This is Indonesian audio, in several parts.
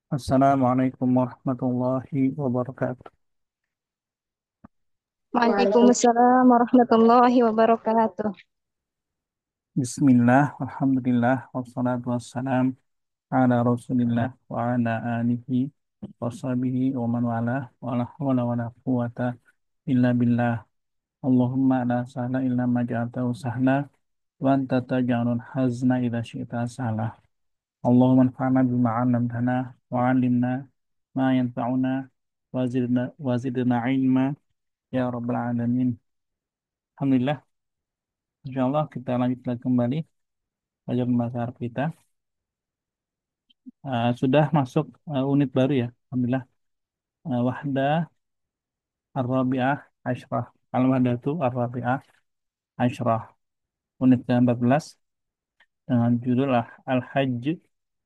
Assalamualaikum warahmatullahi wabarakatuh. Waalaikumsalam warahmatullahi wabarakatuh. Bismillah, alhamdulillah, wassalatu wassalam ala rasulillah wa ala alihi wa sahbihi wa man wala wa la hawla wa la quwata illa billah. Allahumma la sahla illa ma ja'altahu sahla wa anta taj'alul hazna idza syi'ta sahla. Allahumma anfa'na bima 'allamtana wa 'allimna ma yanfa'una wa zidna ilma ya rabbal alamin. Alhamdulillah. Insyaallah kita lanjutkan kembali pelajaran bahasa Arab kita. Sudah masuk unit baru ya. Alhamdulillah. Wahdah Ar-Rabi'ah Asyrah. Al-Wahdatu Ar-Rabi'ah Asyrah. Unit ke-14 dengan judul Al-Hajj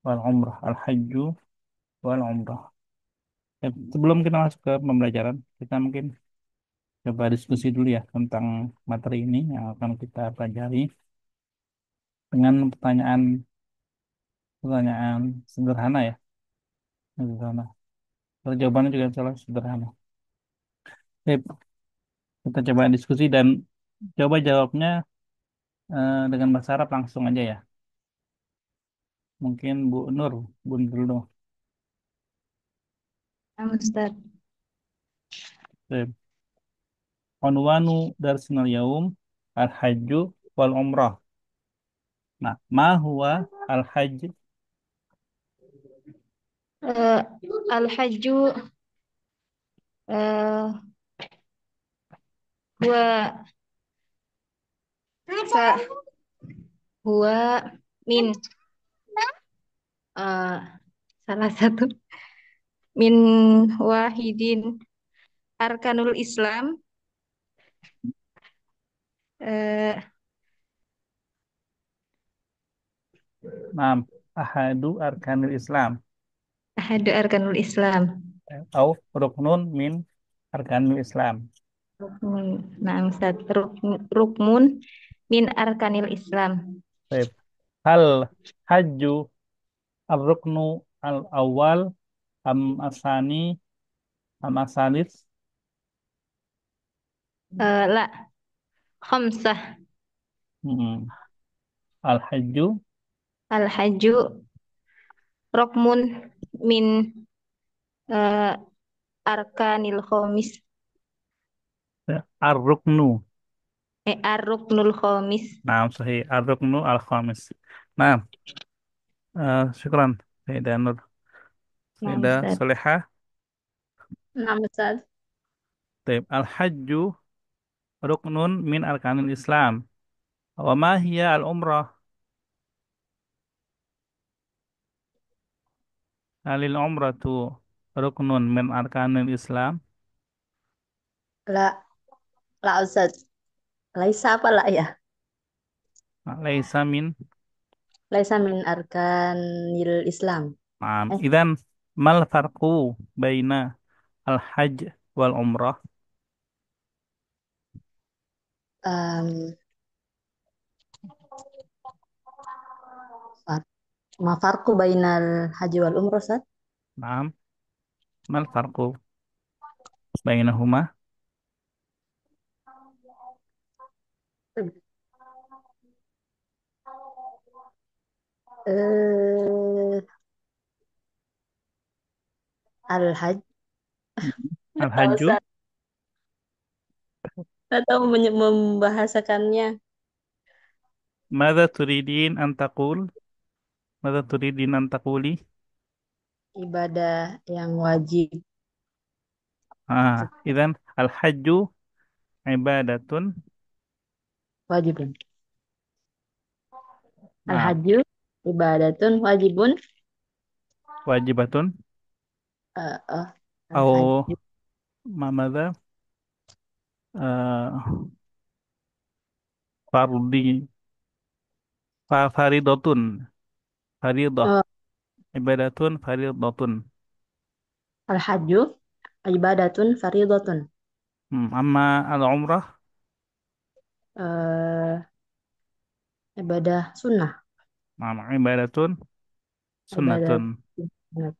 wal Umrah. Al-Hajju wal Umrah. Sebelum kita masuk ke pembelajaran, kita mungkin coba diskusi dulu ya tentang materi ini yang akan kita pelajari dengan pertanyaan sederhana ya. Sederhana. Kalau jawabannya juga salah sederhana. Baik, kita coba diskusi dan coba jawabnya dengan bahasa Arab langsung aja ya. Mungkin Bu Nur dulu. Nah, Ustaz. Baik. Unwanu darsinal yaum al-hajju wal umrah. Nah, ma huwa al-hajj? Eh, Al-Hajju eh, huwa sa, huwa min eh, salah satu min wahidin arkanul Islam, eh, Naam, ahadu arkanil Islam ahadu arkanul Islam. atau ruknun min arkanil Islam. Rukmun, nah Ustaz, rukmun min arkanil Islam. Baik. Hal hajju ar-ruknu al-awwal am asani am asalis? La khamsah. Hmm. Al-hajju Al-Hajju rukmun min eh, arkanil khomis. ar-ruknu. Ar-Ruknul Khomis. Nah, sahih. Ar-ruknu al-khamis. Nah, syukran. Sayyidah Nur. Nah, Sayyidah Ustaz. Solehah. Nah, Ustaz. Taib. Al-hajju ruknun min arkanil Islam. Wa ma hiya al-umrah? Halil umratu ruknun min arkanil Islam. La, la Ustaz. Laisa apa la ya? Laisa min. Laisa min arkanil Islam. Eh, Idan mal farqu baina al-hajj wal umrah? um, far, ma farqu bainal haji wal umroh, Ustaz? Naam. Mal farqu bainahuma? Eh, Al-Hajj. Nggak tahu, Al-hajju. Ustaz. Nggak tahu membahasakannya. Mada turidin an taqul? Mada turidin an taquli? Ibadah yang wajib. Idan al-hajju ibadatun. Wajib. Nah, Al-Hajju ibadatun wajibun. wajibatun. Eh, eh, Au Al-Hajju. mamada fardi faridatun faridah Oh, ibadatun faridatun. Al-Hajju ibadatun fardhatun. Amma al-umrah. Eh, Ibadah sunnah. Ibadatun ibadat sunnatun. sunat.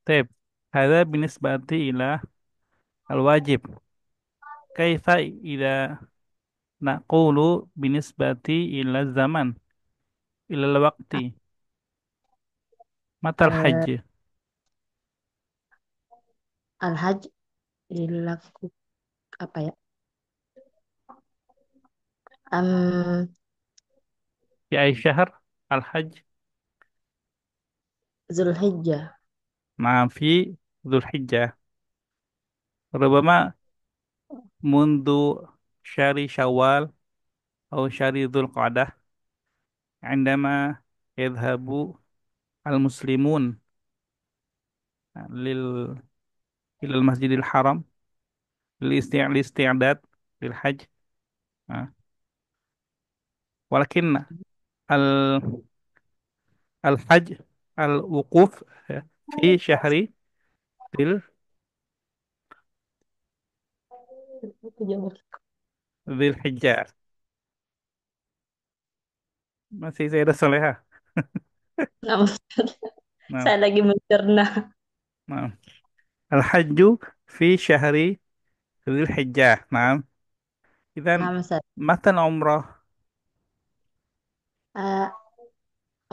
Taib. Hada binisbati ila al-wajib. Kaifa ida naqulu binisbati ila zaman, ila al-waqti. Matal Eh, hajj. Al-Hajj dilaku apa ya? Am Fi ay syahr al-hajj. Zulhijjah. Nah, fi Dzulhijjah. Rubama mundu syari Syawal atau syari Dzulqa'dah عندما يذهب المسلمون لل إلى المسجد الحرام للاستعداد للحج. آه. ولكن ال- الحج الوقوف في شهر ذي Itu jauh. ذي الحجة. Masih saya ada soleha. Nama Nah, saya lagi mencerna. nah. Al-hajju fi syahri ذي الحجة. Nah, إذن Nama saya متى العمرة؟ eh,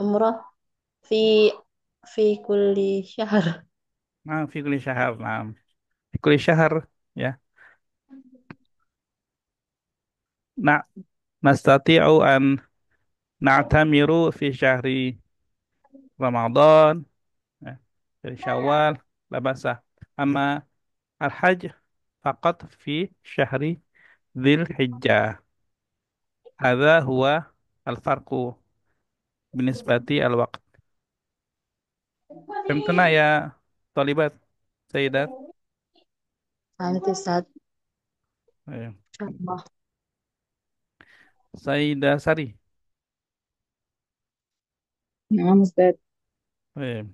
umroh fi fi kulli syahr. Nah, في كل شهر. Nah, في كل شهر. Ya. Nah, nastati'u an na'tamiru fi syahri Ramadan, ya, dari Syawal, la ba'sa. Amma al-hajj faqat fi syahri Dzil Hijjah. Hadza huwa al-farqu binisbati al-waqt. Fahimtuna ya talibat sayyidat. Nanti saat Eh, Allah. Sayyidah Sari. Nama Ustaz. Eh,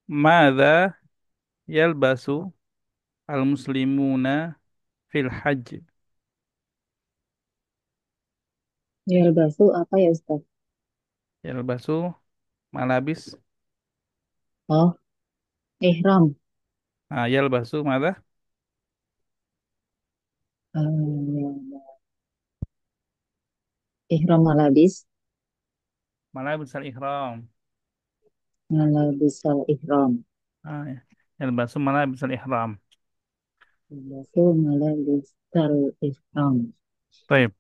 Madza yalbasu al-muslimuna fil hajj. Yalbasu apa ya Ustaz? Yalbasu malabis. Oh, ihram. Ah, yalbasu madza? Ihram malabis. Malabis al-ihram. Malabis al-ihram. Ah, ya. Yalbasu malabis al-ihram. Yalbasu malabis al-ihram. Baik.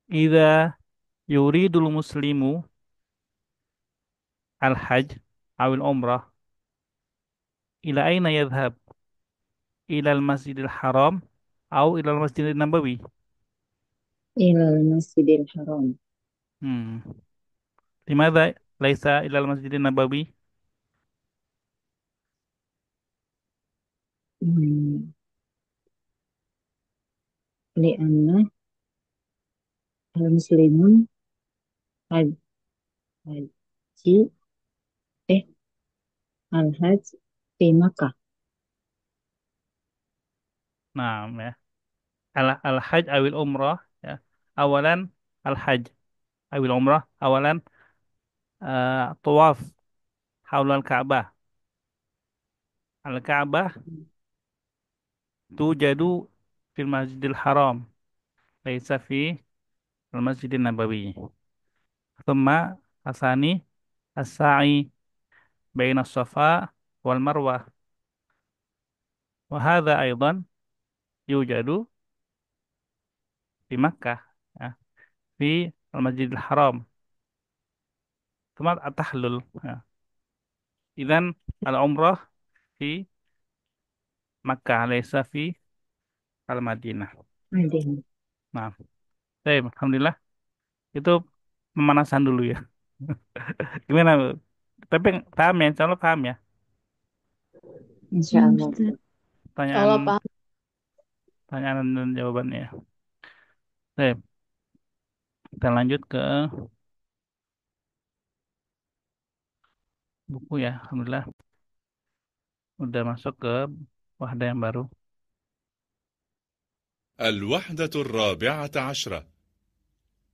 Idza yuridul muslimu al-hajj awil umrah ila aina yadhhab? Ila al-masjidil haram au ila al-masjidil nabawi? Ilal masjidil haram. Hmm. Limadha laisa ila al-masjidil nabawi? Hmm. Lianna al-muslimun haj- haji eh al-hajj di Makkah. Nah, ya. Al-hajj awil umrah, ya. Awalan al-hajj awil umrah awalan tawaf haulal Ka'bah. Al-Ka'bah tujadu fil masjidil haram laisa fi al-masjidil nabawi. Thumma asani as-sa'i baina as-safa wal marwah. Wa hadha aidan yujadu di Makkah, ya, fi al-Masjidil Haram. Thumma at-tahlul, ya. Idzan al-umrah fi Makkah laysa fi al-Madinah. Madinah. Nah, baik, alhamdulillah itu pemanasan dulu ya. Gimana? Bu? Tapi paham ya, insya Allah paham ya. Insya Allah. Ustaz. Allah Pertanyaan, paham. pertanyaan dan jawabannya. Baik, kita lanjut ke buku ya. Alhamdulillah udah masuk ke wahda yang baru. الوحدة الرابعة عشرة.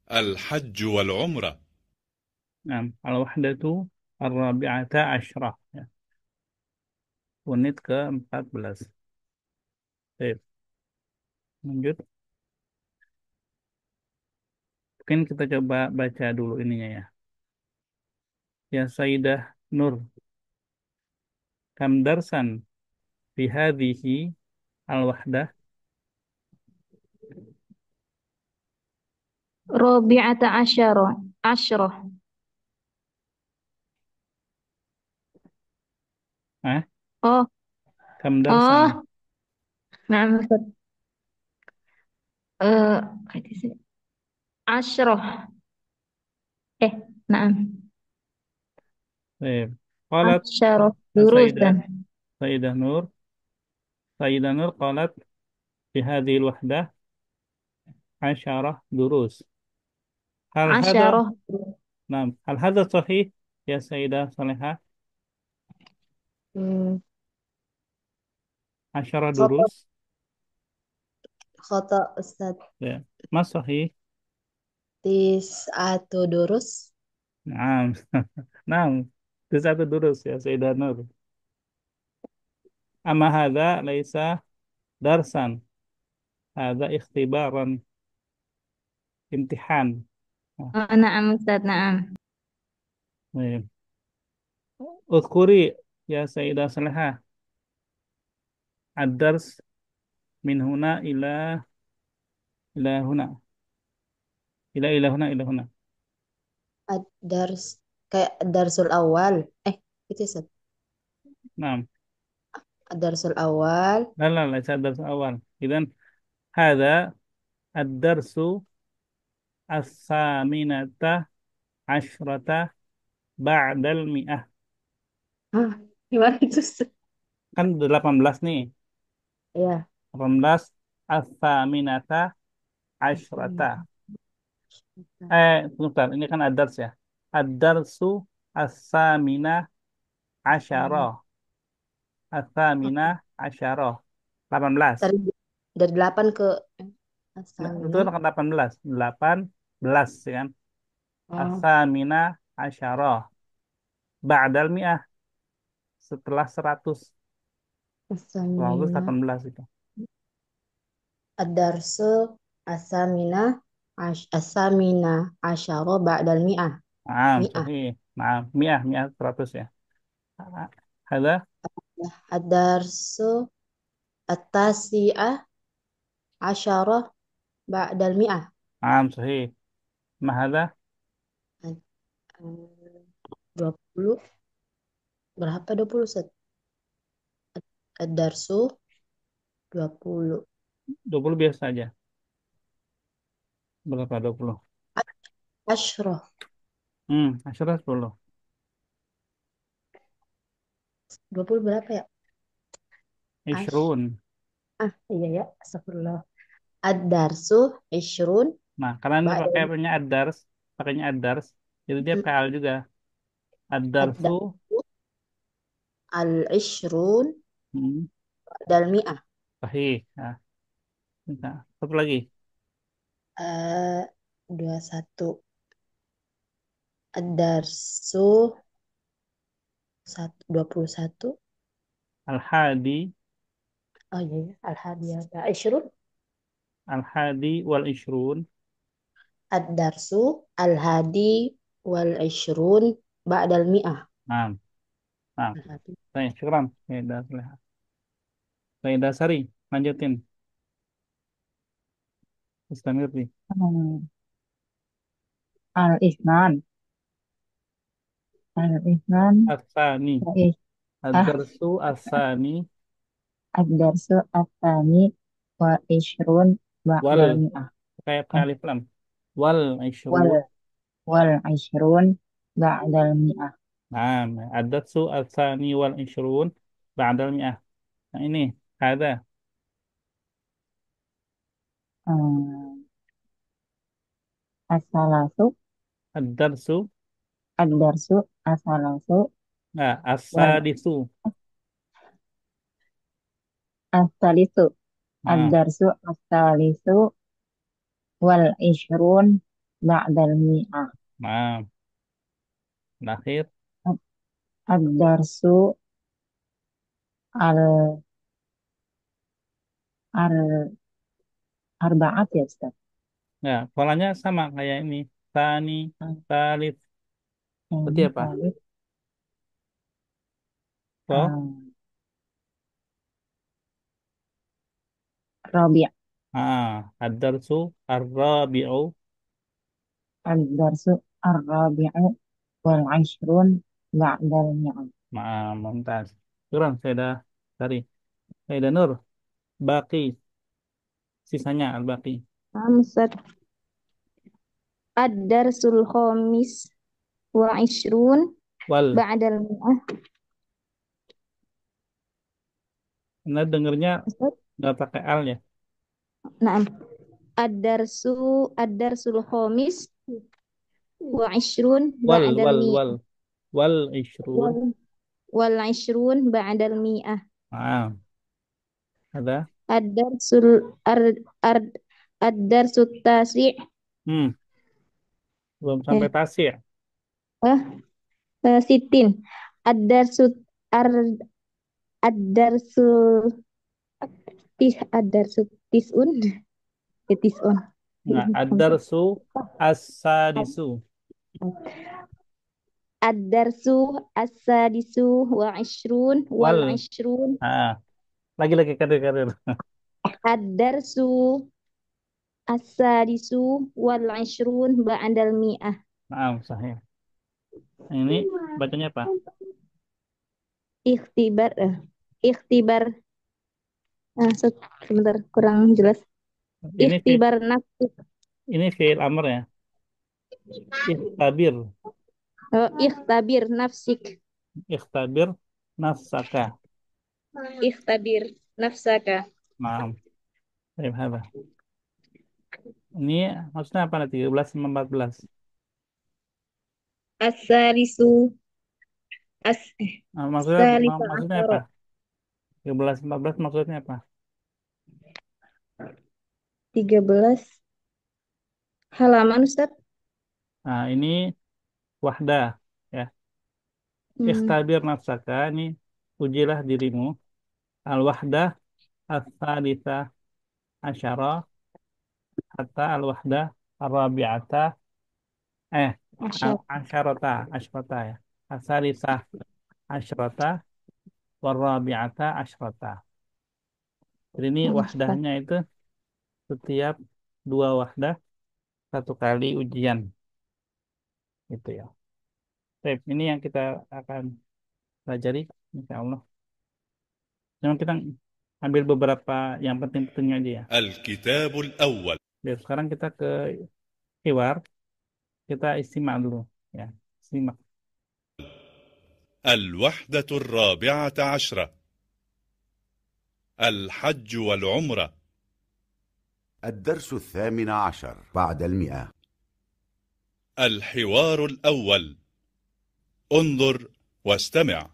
الحج والعمرة. Nah, al-wahdatu ar-rabi'ata asyrah. Ya. Unit ke-14. Baik, lanjut. Mungkin kita coba baca dulu ininya ya. Ya Sayyidah Nur, kam darsan fi hadhihi al-wahdah. Rabi'ata asyara. Asyrah. Ah, Oh, kam darsan. oh. Nah, Ustaz. Kayak gitu sih. Asyrah. Nah. Baik. Qalat Asyarah Sayyidah jurusan. Sayyidah Nur, Sayyidah Nur qalat fi hadhihi al-wahdah asyarah durus. Hal hadha Asyarah. Naam, hal hadha sahih ya Sayyidah Salihah? Hmm, Asyarah Khoto, durus. khoto Ustaz. Ya. Mas sahih. Atau durus. Naam. Naam. Itu satu durus ya Sayyidah Nur. Amma hadha laisa darsan. Hadha ikhtibaran, imtihan. Nah, Na'am Ustaz, na'am. baik. Udhkuri ya Sayyidah Salihah. Ad-dars min huna ila huna. Ila huna. Ad-dars. Kayak darsul awal. Itu Ustaz. Naam. Ad-darsul awal. La la laisa ad-dars awal. Idan hadha ad-darsu as-saminata asyrata ba'dal mi'ah. Hah, gimana itu Ustaz? Kan 18 nih. Ya. 18 as-saminata asyrata. Hmm. Sebentar, ini kan ad-dars ya. Ad-darsu as-samina asyara. As-samina asyara. 18. Dari 8 ke Nggak, itu Asamina. kan 18. 18 ya kan. Oh, As-samina asyara. Ba'dal mi'ah. Setelah 100. 18 118 itu. Ad-darsu Asamina Asamina Asyara Ba'dal Mi'ah. Nah, Mi'ah. sahih. Nah, mi'ah 100 ya. Ada, Ad-darsu At-tasi'ah Asyara Ba'dal Mi'ah. nah, sahih. Mahada, 20. Berapa 20 Set? Ad-darsu 20. 20 biasa aja. Berapa 20? Asyra. Asyara 10. 20 berapa ya? Ash. Ishrun. Iya ya. Astagfirullah. Ad-darsu Ishrun Nah, karena ini Ba'dal pakainya ad-dars, jadi dia Mm, PL juga. Ad-darsu, Ad-darsu Al-Ishrun hmm, Ba'dal Mi'ah. sahih. Nah, satu lagi. Eh, 21. Ad-darsu 21. Al-hadi, Oh iya ya. Al-hadiyata Ishrun. al-hadi wal ishrun. Ad-darsu Al-hadi wal Ishrun Ba'dal Mi'ah. Nah, nah. Al-hadi. Baik, syukran. Baik, dasari. Lanjutin. Istamirri. Hmm. Al-Isnan. Al-Isnan. Asani. Baik. Ah, Ad-darsu asani Ad-darsu At-tani wa Ishrun wal Ba'dal Mi'ah. kayak Eh, alif lam. Wal wal ishrun. wal Ishrun Ba'dal Mi'ah. Nah, ad-darsu asani wal ishrun ba'dal mi'ah. Nah, ini ada Hmm. As-salasu. ad-darsu Ad-darsu As-salasu wal as-sadisu. As-salisu. Nah, Ad-darsu As-salisu wal Ishrun Ba'dal Mi'ah. nah. Akhir. Ad-darsu al ar arba'at ya Ustaz. Ya, polanya sama kayak ini. Tani, talif. Berarti Ini apa? talib Po? rabi'. Ad-darsu ar-rabi'u. Ad-darsu ar-rabi'u wal ashrun ba'dal mi'ah. Mumtaz. Kurang, saya dah cari. Saya dah Nur. Baki. Sisanya al-baki. Ustaz. Ad-darsul khamis wa ishrun Wal. ba'dal mi'ah. Anda dengernya Ustaz. nggak pakai al ya? Naam. Ad-darsu ad-darsul khamis wa ishrun Wal, ba'dal wal, mi'ah. wal. Wal ishrun. Wal wal ishrun ba'dal mi'ah. Ah, ada. Ad-darsul ar ar ad-darsut tasi' Hmm, belum sampai eh tasir. eh sitin. Ad-darsut ar ad-darsul ad-darsut tisun tisun. Nah, ad-darsu as-sadisu. Ad-darsu as-sadisu wa ishrun wal Wal. ishrun. Ah, lagi-lagi kadir-kadir. Ad-darsu as-sadisu wal ishrun ba'dal mi'ah. Nah, sahih. Ini bacanya apa? Ikhtibar ikhtibar sebentar kurang jelas. Ini fi, Ikhtibar nafsi. ini fi'il amr ya. Ikhtabir. Ikhtabir nafsik. Ikhtabir nafsaka. Ikhtabir nafsaka. Nah, saya apa? Ini maksudnya apa nanti? 13 sama 14. As-salisu as Nah, maksudnya salisa maksudnya apa? asyara. 13 14 maksudnya apa? 13 halaman Ustaz. Nah, ini wahdah ya. Hmm, Ikhtabir nafsaka ini ujilah dirimu. Al-wahdah as-salisah asyara hatta al-wahdah ar-rabi'ata eh asyara. asyrata ya. As-salisah asyrata war-rabi'ata asyrata. Jadi ini Ustaz. wahdahnya itu setiap dua wahdah satu kali ujian gitu ya. Baik, ini yang kita akan pelajari insya Allah. Cuma kita ambil beberapa yang penting-pentingnya aja ya. الكتاب الأول. Biar sekarang kita ke hiwar, kita istimak dulu ya. Simak. الوحدة الرابعة عشرة. الحج والعمرة. الدرس 18 بعد 100. الحوار الأول. انظر واستمع.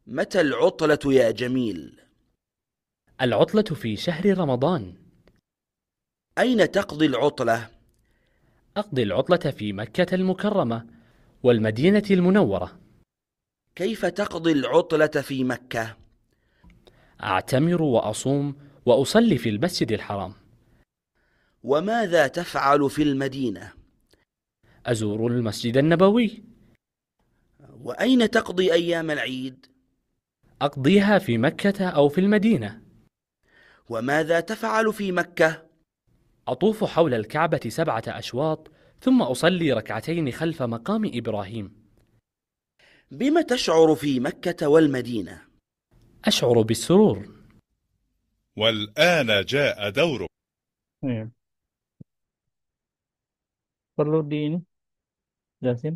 متى العطلة يا جميل؟ العطلة في شهر رمضان. أين تقضي العطلة؟ أقضي العطلة في مكة المكرمة والمدينة المنورة. كيف تقضي العطلة في مكة؟ أعتمر وأصوم وأصلي في المسجد الحرام. وماذا تفعل في المدينة؟ أزور المسجد النبوي. وأين تقضي أيام العيد؟ أقضيها في مكة أو في المدينة. وماذا تفعل في مكة؟ أطوف حول الكعبة 7 أشواط ثم أصلي ركعتين خلف مقام إبراهيم. بما تشعر في مكة والمدينة؟ أشعر بالسرور. والآن جاء دورك. Ya. Perlu di ini jelasin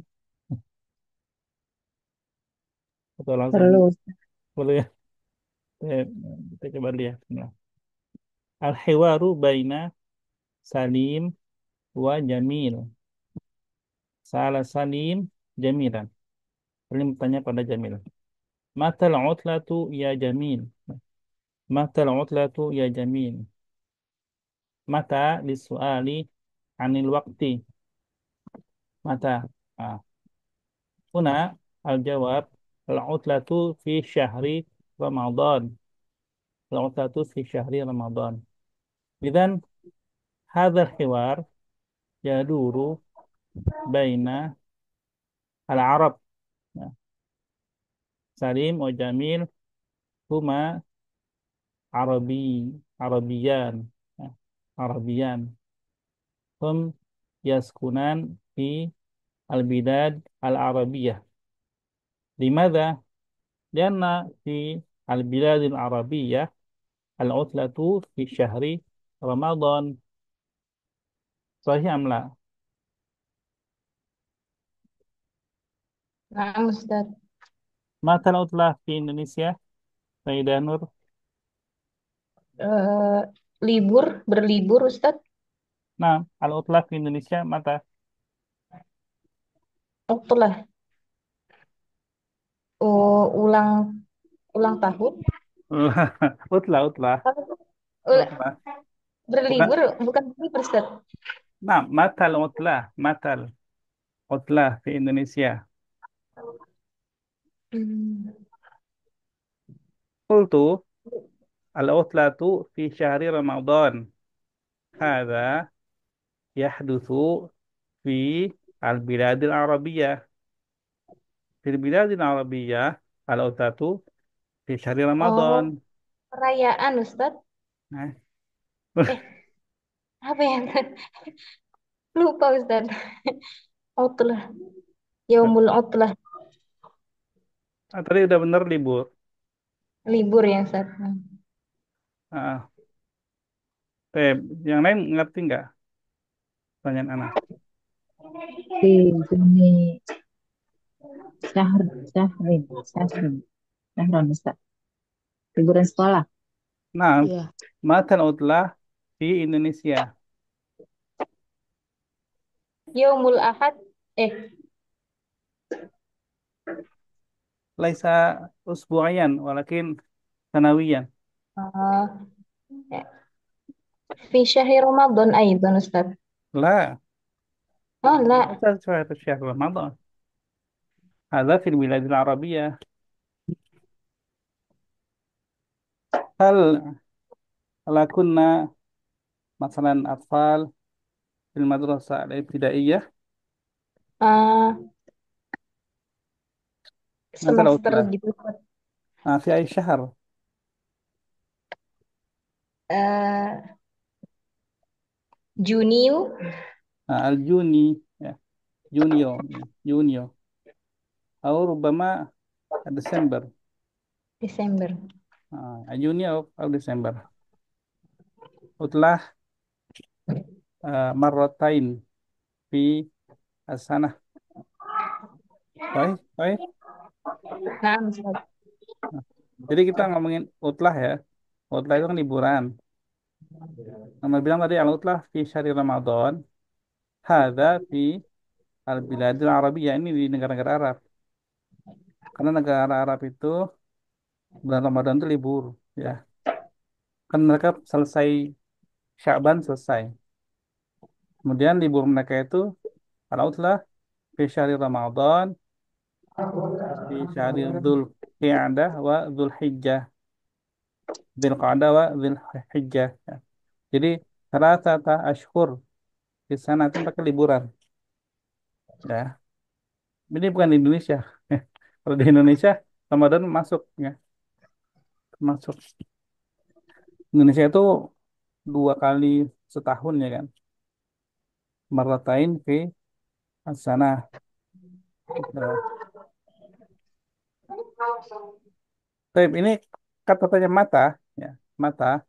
atau langsung Perlu. perlu ya? Eh, Kita coba lihat. Nah. Al-hiwaru baina Salim wa Jamil. Salah Salim Jamilan. Salim bertanya pada Jamil. Matal utlatu ya Jamil. Matal utlatu ya Jamil. Mata lisuali anil waktu. Mata. Ah. هنا الجواب العطلة في شهر رمضان. العطلة في شهر رمضان. إذن هذا الحوار يدور بين العرب. سليم وجميل هما عربيان. عربيان. هم يسكنان في البلاد العربية. لماذا؟ لأن في البلاد العربية العطلة في شهر رمضان. صحيح أم لا؟ نعم أستاذ. متى العطلة في إندونيسيا سيدة نور؟ Berlibur Ustaz. نعم، العطلة في إندونيسيا متى؟ Itulah ulang ulang tahun. عطلة عطلة Apa tuh? عطلة. Berlibur, bukan. bukan berlibur Ustaz. نعم، متى العطلة؟ متى العطلة في إندونيسيا؟ Hmm. قلت العطلة في شهر رمضان. هذا يحدث في البلاد العربية. في البلاد العربية العطلة في شهر Oh, رمضان. perayaan Ustaz. Nah, Eh, apa ya? Lupa Ustaz. Utlah. Yaumul Utlah. tadi udah bener libur. Libur ya Ustaz. Ah, yang lain ngerti nggak pertanyaan anak? Di Juni Syahr Syahrin Syahrin Syahron Ustaz. Liburan sekolah. Nah, Iya. matan utlah di Indonesia. Yaumul Ahad. Laisa usbu'ayan, walakin sanawiyan. uh, في شهر رمضان أيضا أستاذ. لا، لا. ليس شهر رمضان. هذا في البلاد العربية. هل كنا مثلا أطفال في المدرسة الابتدائية uh, متى semester العطلة؟ gitu. في أي شهر؟ uh, Juni. الجوني، جونيو، يونيو، أو ربما ديسمبر. Desember. يونيو أو ديسمبر. عطلة مرتين في السنة. Baik, baik. Nah, Ustaz. Jadi kita ngomongin utlah ya. Utlah itu kan liburan. Nama bilang tadi al-utlah fi syahri Ramadan. Hada fi al-biladil Arabiyah. Ini di negara-negara Arab. Karena negara Arab itu bulan Ramadan itu libur. Ya. Kan mereka selesai Sya'ban selesai. Kemudian libur mereka itu al-utlah fi syahri Ramadan. Fi syahri Dhul Qi'adah wa Dhul Hijjah. Dhul Qa'dah wa Dhul Hijjah. Ya. Jadi salasata ashhur di sana itu mereka liburan. Ya. Ini bukan di Indonesia. Kalau di Indonesia, Ramadan masuk ya, masuk. Indonesia itu 2 kali setahun ya kan. Maratain fi sana. Ya. Baik, ini kata-katanya mata, ya, mata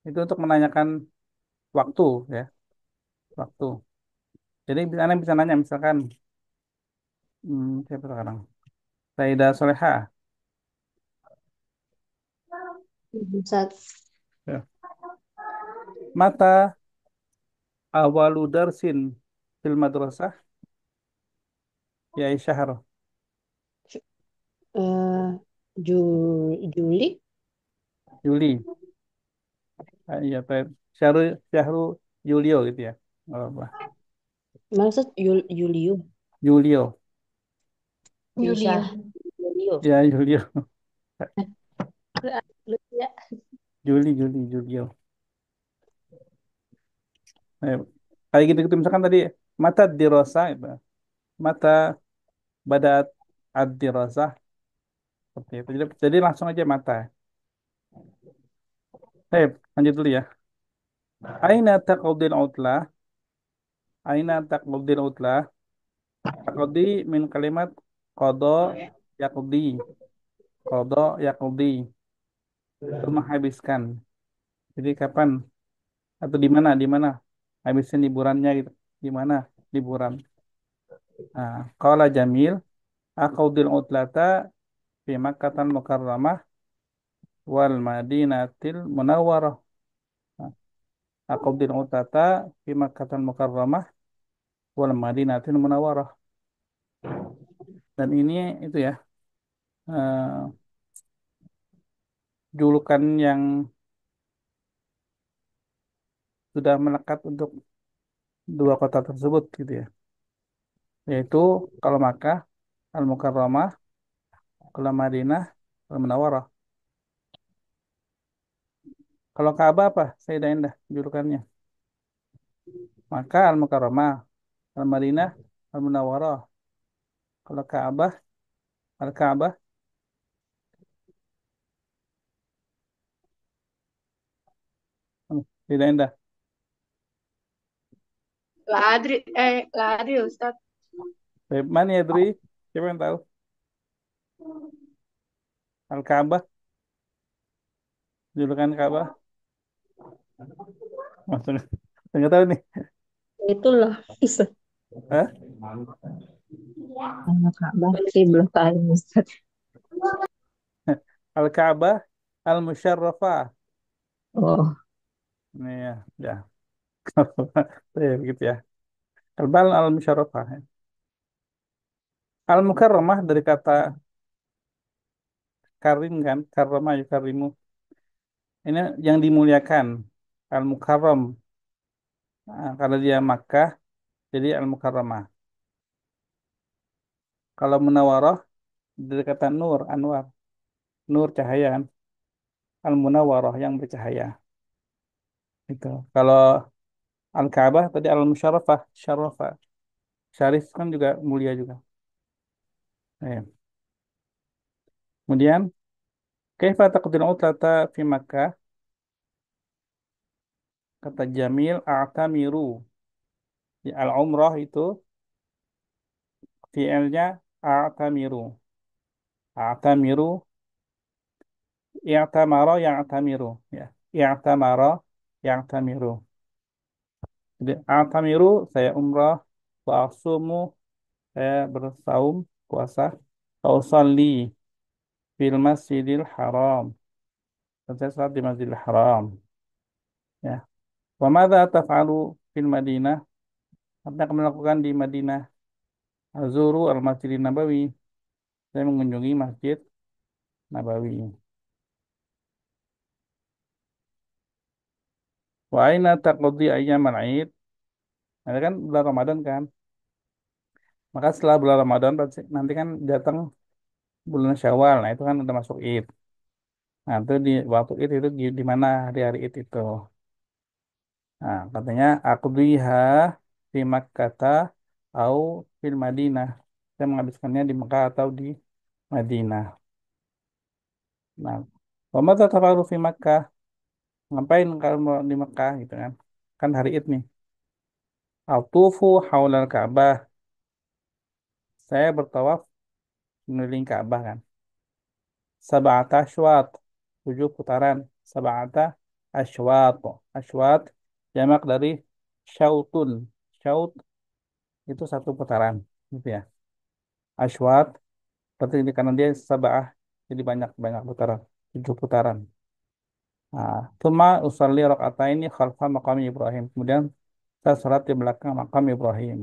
itu untuk menanyakan waktu, ya, waktu. Jadi Anda bisa nanya misalkan, siapa sekarang? Saida Soleha. Ustaz. Ya. Mata awalu darsin fil madrasah ya syahr Eh, Juli. Juli. Iya, Pak. Syahru Syahru Yulio gitu ya. Nggak apa-apa. Maksud Julio. Julio. Bisa. Julio. Julio. Ya, Julio. Ya. Julio. Eh, kayak gitu-gitu misalkan tadi mata dirasa itu. Mata badat ad-dirasah seperti itu. Jadi langsung aja mata. Lanjut dulu ya. Aina taqdil utlah? Aina taqdil utlah? Taqdi min kalimat qada yaqdi. Qada yaqdi. Itu menghabiskan. Jadi kapan atau di mana? Di mana habisin liburannya gitu. Di mana liburan? Nah, qala Jamil, aqdil utlata fi Makkah Mukarramah wal Madinatil Munawwarah. Aqdil utlata fi Makkah Mukarramah wal Madinatil Munawwarah. Dan ini itu ya eh, julukan yang sudah melekat untuk dua kota tersebut gitu ya. Yaitu kalau Makkah Al-Mukarramah, kalau Madinah Al-Munawwarah. Kalau Ka'bah apa? Sayyidah Indah julukannya. Makkah Al-Mukarramah, Al-Madinah Al-Munawwarah. Kalau Ka'bah Al-Ka'bah Sayyidah Indah. La Adri Ustaz. Baik, mana ya Dri? Siapa yang tahu? Al-Ka'bah, julukan Ka'bah. Maksudnya, nggak tahu nih. Itulah. Bisa. Hah? Nama Ka'bah sih belum tahu Ustaz. Al-Ka'bah Al-Musyarrafah. Oh, Ini ya, ya. Ya, begitu ya. Al-Bal Al-Musyarrafah. Al-Mukarramah dari kata karim kan, karama yukarimu. Ini yang dimuliakan. Al-Mukarram. Nah, karena dia Makkah, jadi Al-Mukarramah. Kalau Munawwarah dari kata nur, anwar. Nur cahaya kan. Al-Munawwarah yang bercahaya. Itu. Kalau Al-Ka'bah tadi Al-Musyarrafah, syarafah. Syarif kan juga mulia juga. Eh. Kemudian, kaifa taqdil utlata fi Makkah? Kata Jamil, a'tamiru. Di al-umrah itu fi'ilnya a'tamiru. A'tamiru, i'tamara ya'tamiru. Ya. I'tamara ya'tamiru. Jadi a'tamiru saya umrah, wa asumu saya bersaum puasa, wa usalli fil masjidil haram. Dan saya salat di Masjidil Haram. Ya. Wa madza taf'alu fil Madinah? Apa yang kamu lakukan di Madinah? Azuru al-Masjidin Nabawi. Saya mengunjungi Masjid Nabawi. Wa aina taqdi ayyamal Aid? Ada kan bulan Ramadan kan? Maka setelah bulan Ramadan nanti kan datang bulan Syawal. Nah, itu kan udah masuk Id. Nah, itu di waktu Id itu di mana hari-hari Id itu? Nah, katanya aqdiha di Makkah atau fil Madinah. Saya menghabiskannya di Mekah atau di Madinah. Nah, wa madza tafalu fi Makkah? Ngapain kalau mau di Mekah gitu kan? Kan hari Id nih. Atufu haulal Ka'bah. Saya bertawaf mengelilingi Ka'bah kan. Sab'ata asywat. 7 putaran. Sab'ata asywat. Asywat jamak dari syautun. Syaut itu 1 putaran. Gitu ya. Asywat berarti di kanan dia sab'ah. Jadi banyak putaran. 7 putaran. Nah, Tuma usalli ini khalfa maqam Ibrahim. Kemudian saya salat di belakang makam Ibrahim.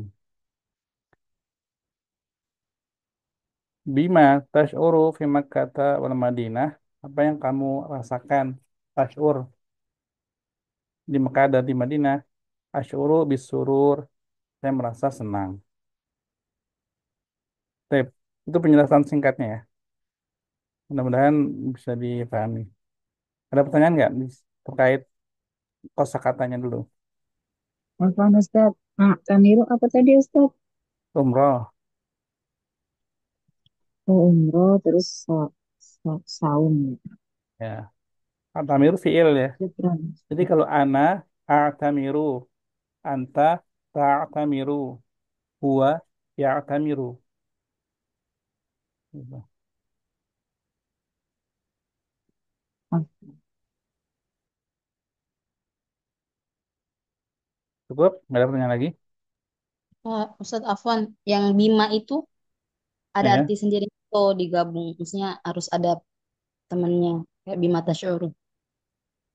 Bima tash'uru fi Makkah wal Madinah. Apa yang kamu rasakan? Tash'ur di Mekah dan di Madinah. Asy'uru bisurur. Saya merasa senang. Tip. Itu penjelasan singkatnya ya. Mudah-mudahan bisa dipahami. Ada pertanyaan nggak terkait kosakatanya dulu? Afwan Ustaz. Ah, Tamiru apa tadi Ustaz? Umroh, Oh, umroh terus saum. ya. Atamiru fiil ya. Syukran. Jadi kalau ana a'tamiru, anta ta'tamiru, huwa ya'tamiru. Gitu. Ah, Cukup? Nggak ada pertanyaan lagi? Ustadz Afwan, yang Bima itu ada Ya. arti sendiri atau digabung? Maksudnya harus ada temennya kayak Bima Tasyuru.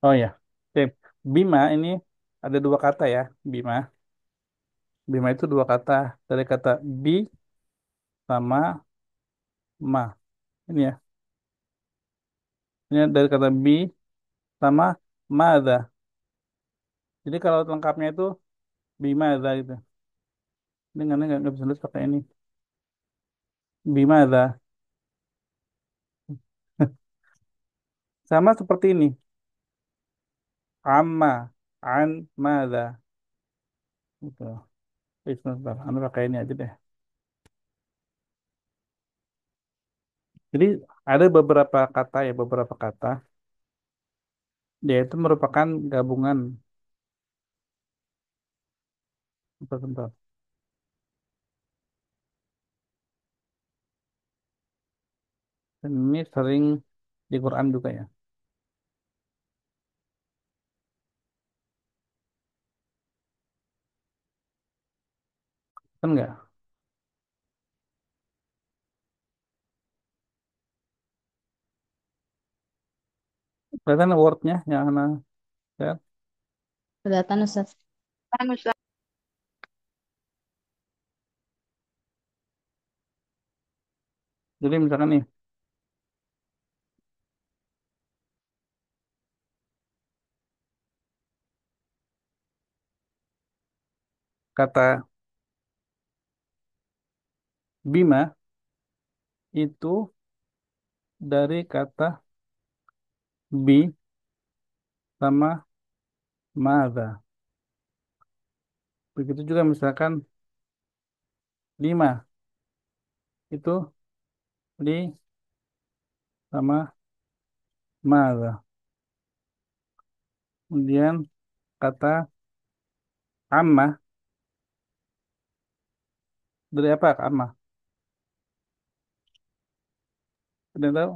Oh ya. Oke. Bima ini ada dua kata ya. Bima. Bima itu dua kata. Dari kata bi sama ma. Ini ya. Ini dari kata bi sama mada. Jadi kalau lengkapnya itu bimada gitu. Ini nggak bisa nulis pakai ini. Bimada. Sama seperti ini. Amma. An mada. Gitu. Sebentar. Anu pakai ini aja deh. Jadi ada beberapa kata ya, beberapa kata. Dia itu merupakan gabungan. Sebentar. Dan ini sering di Quran juga ya. Kan nggak? Kelihatan wordnya yang anak lihat. Kelihatan Ustadz. Jadi misalkan nih, kata Bima itu dari kata bi sama mada. Begitu juga misalkan lima itu li sama mada. Kemudian kata amma dari apa amma? Ada yang tahu?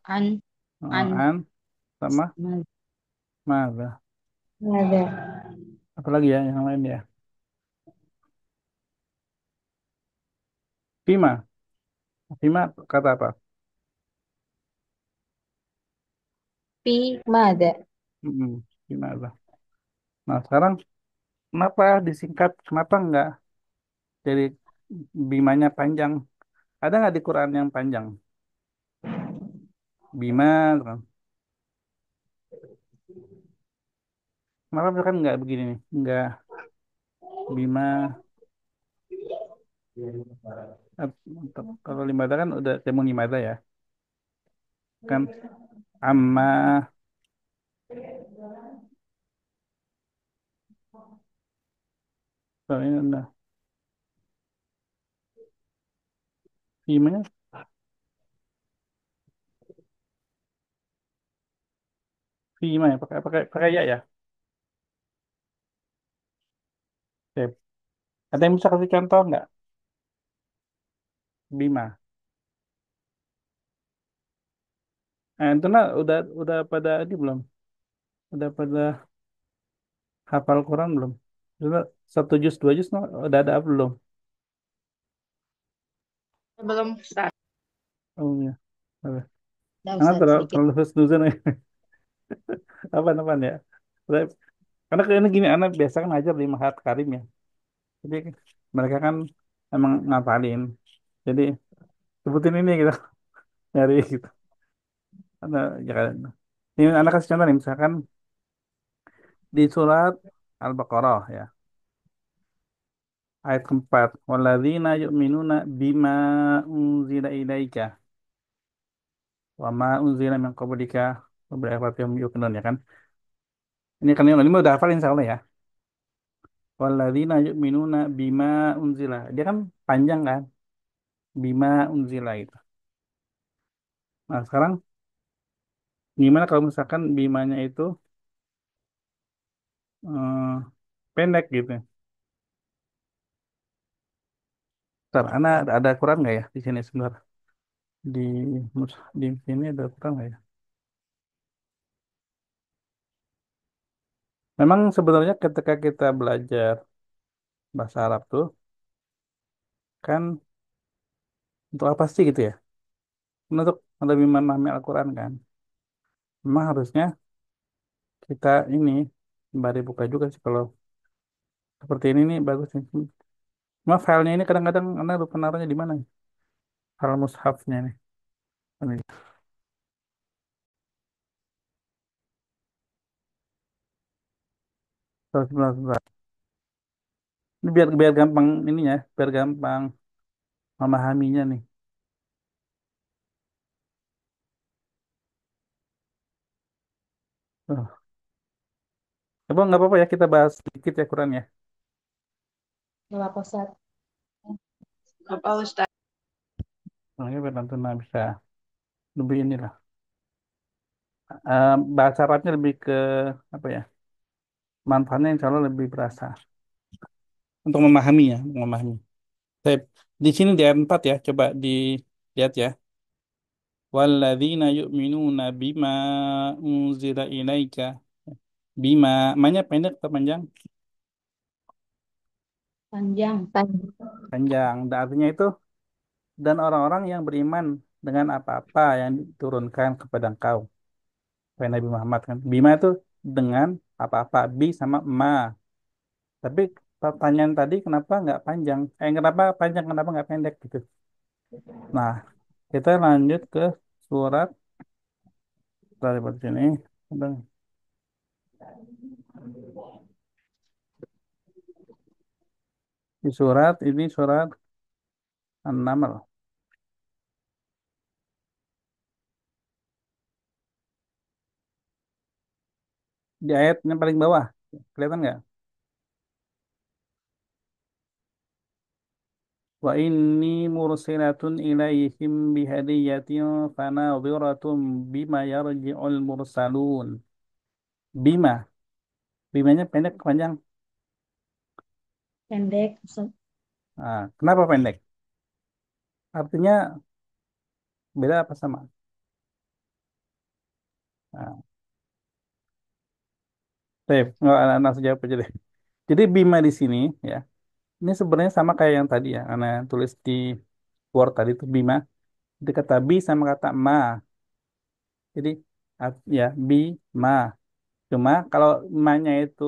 An, an, An sama ma- mada. ada. Apalagi ya yang lain ya? Bima. Bima kata apa? Pi mada. Bima apa? Nah sekarang kenapa disingkat? Kenapa enggak jadi bimanya panjang? Ada nggak di Quran yang panjang? Bima, kan? Kenapa misalkan nggak begini nih? Nggak Bima. eh, Kalau limada kan udah temu limada ya. Kan amma. Kalau ini udah Bimanya Bima ya. Pakai ya ya. Oke. Ada yang bisa kasih contoh nggak? Bima. Itu nah udah pada ini belum? Udah pada hafal Quran belum? Udah satu juz dua juz nah, udah ada apa belum? Belum Ustaz. Oh iya. Oke. ada Karena Ustadz terlalu, sedikit. terlalu husnuzon ya. Apa ya? Saya- Karena kayaknya gini, anak biasa kan ngajar di Mahat Karim ya. Jadi mereka kan emang ngapalin. Jadi sebutin ini gitu, nyari gitu. Ya kan. Ini anak kasih contoh nih, misalkan di surat Al-Baqarah ya. Ayat keempat. Walladzina yu'minuna bima unzila ilaika wa ma unzila min qablika wa bil akhirati hum yuqinun, ya kan? Ini kan yang ini udah hafal insya Allah ya. Walladzina yu'minuna bima unzila. Dia kan panjang kan? Bima unzila itu. Nah, sekarang gimana kalau misalkan bimanya itu pendek gitu? Ntar, ada Quran nggak ya di sini sebenarnya? Di di sini ada Quran nggak ya? Memang sebenarnya ketika kita belajar bahasa Arab tuh kan untuk apa sih gitu ya? Untuk lebih memahami Al-Quran kan. Memang harusnya kita ini sembari buka juga sih kalau seperti ini nih bagus nih. Cuma filenya ini kadang-kadang Anda lupa naruhnya di mana? File mushafnya nih. Ini. Terus, terus, terus. Ini biar biar gampang ini ya, biar gampang memahaminya nih. Oh. Apa nggak apa-apa ya kita bahas sedikit ya Quran ya. Nggak apa-apa, Ustaz. Apa Ustaz? Nah, ini biar nanti bisa lebih inilah. Bahasa Arabnya lebih ke apa ya? Manfaatnya insya Allah lebih berasa untuk memahami ya, untuk memahami. Baik. Di sini di ayat 4 ya, coba dilihat ya. Walladzina yu'minuna bima unzila ilaika. Bima, namanya pendek atau panjang? Panjang. Panjang. Dan artinya itu, dan orang-orang yang beriman dengan apa-apa yang diturunkan kepada engkau. Wahai Nabi Muhammad kan. Bima itu dengan apa-apa. Bi sama ma. Tapi pertanyaan tadi kenapa nggak panjang? Kenapa panjang, kenapa nggak pendek gitu? Nah, kita lanjut ke surat dari sini. Di surat ini surat An-Naml. Di ayat yang paling bawah. Kelihatan nggak? Wa inni mursilatun ilaihim bihadiyatin fanadhiratun bima yarji'ul mursalun. Bima. Bimanya pendek panjang. Pendek, Ustaz. Nah, kenapa pendek? Artinya beda apa sama? Nah, nggak langsung jawab aja deh. Jadi Bima di sini ya, ini sebenarnya sama kayak yang tadi ya, Ana tulis di Word tadi itu Bima. Jadi kata bi sama kata ma. Jadi ya Bima. Cuma kalau ma-nya itu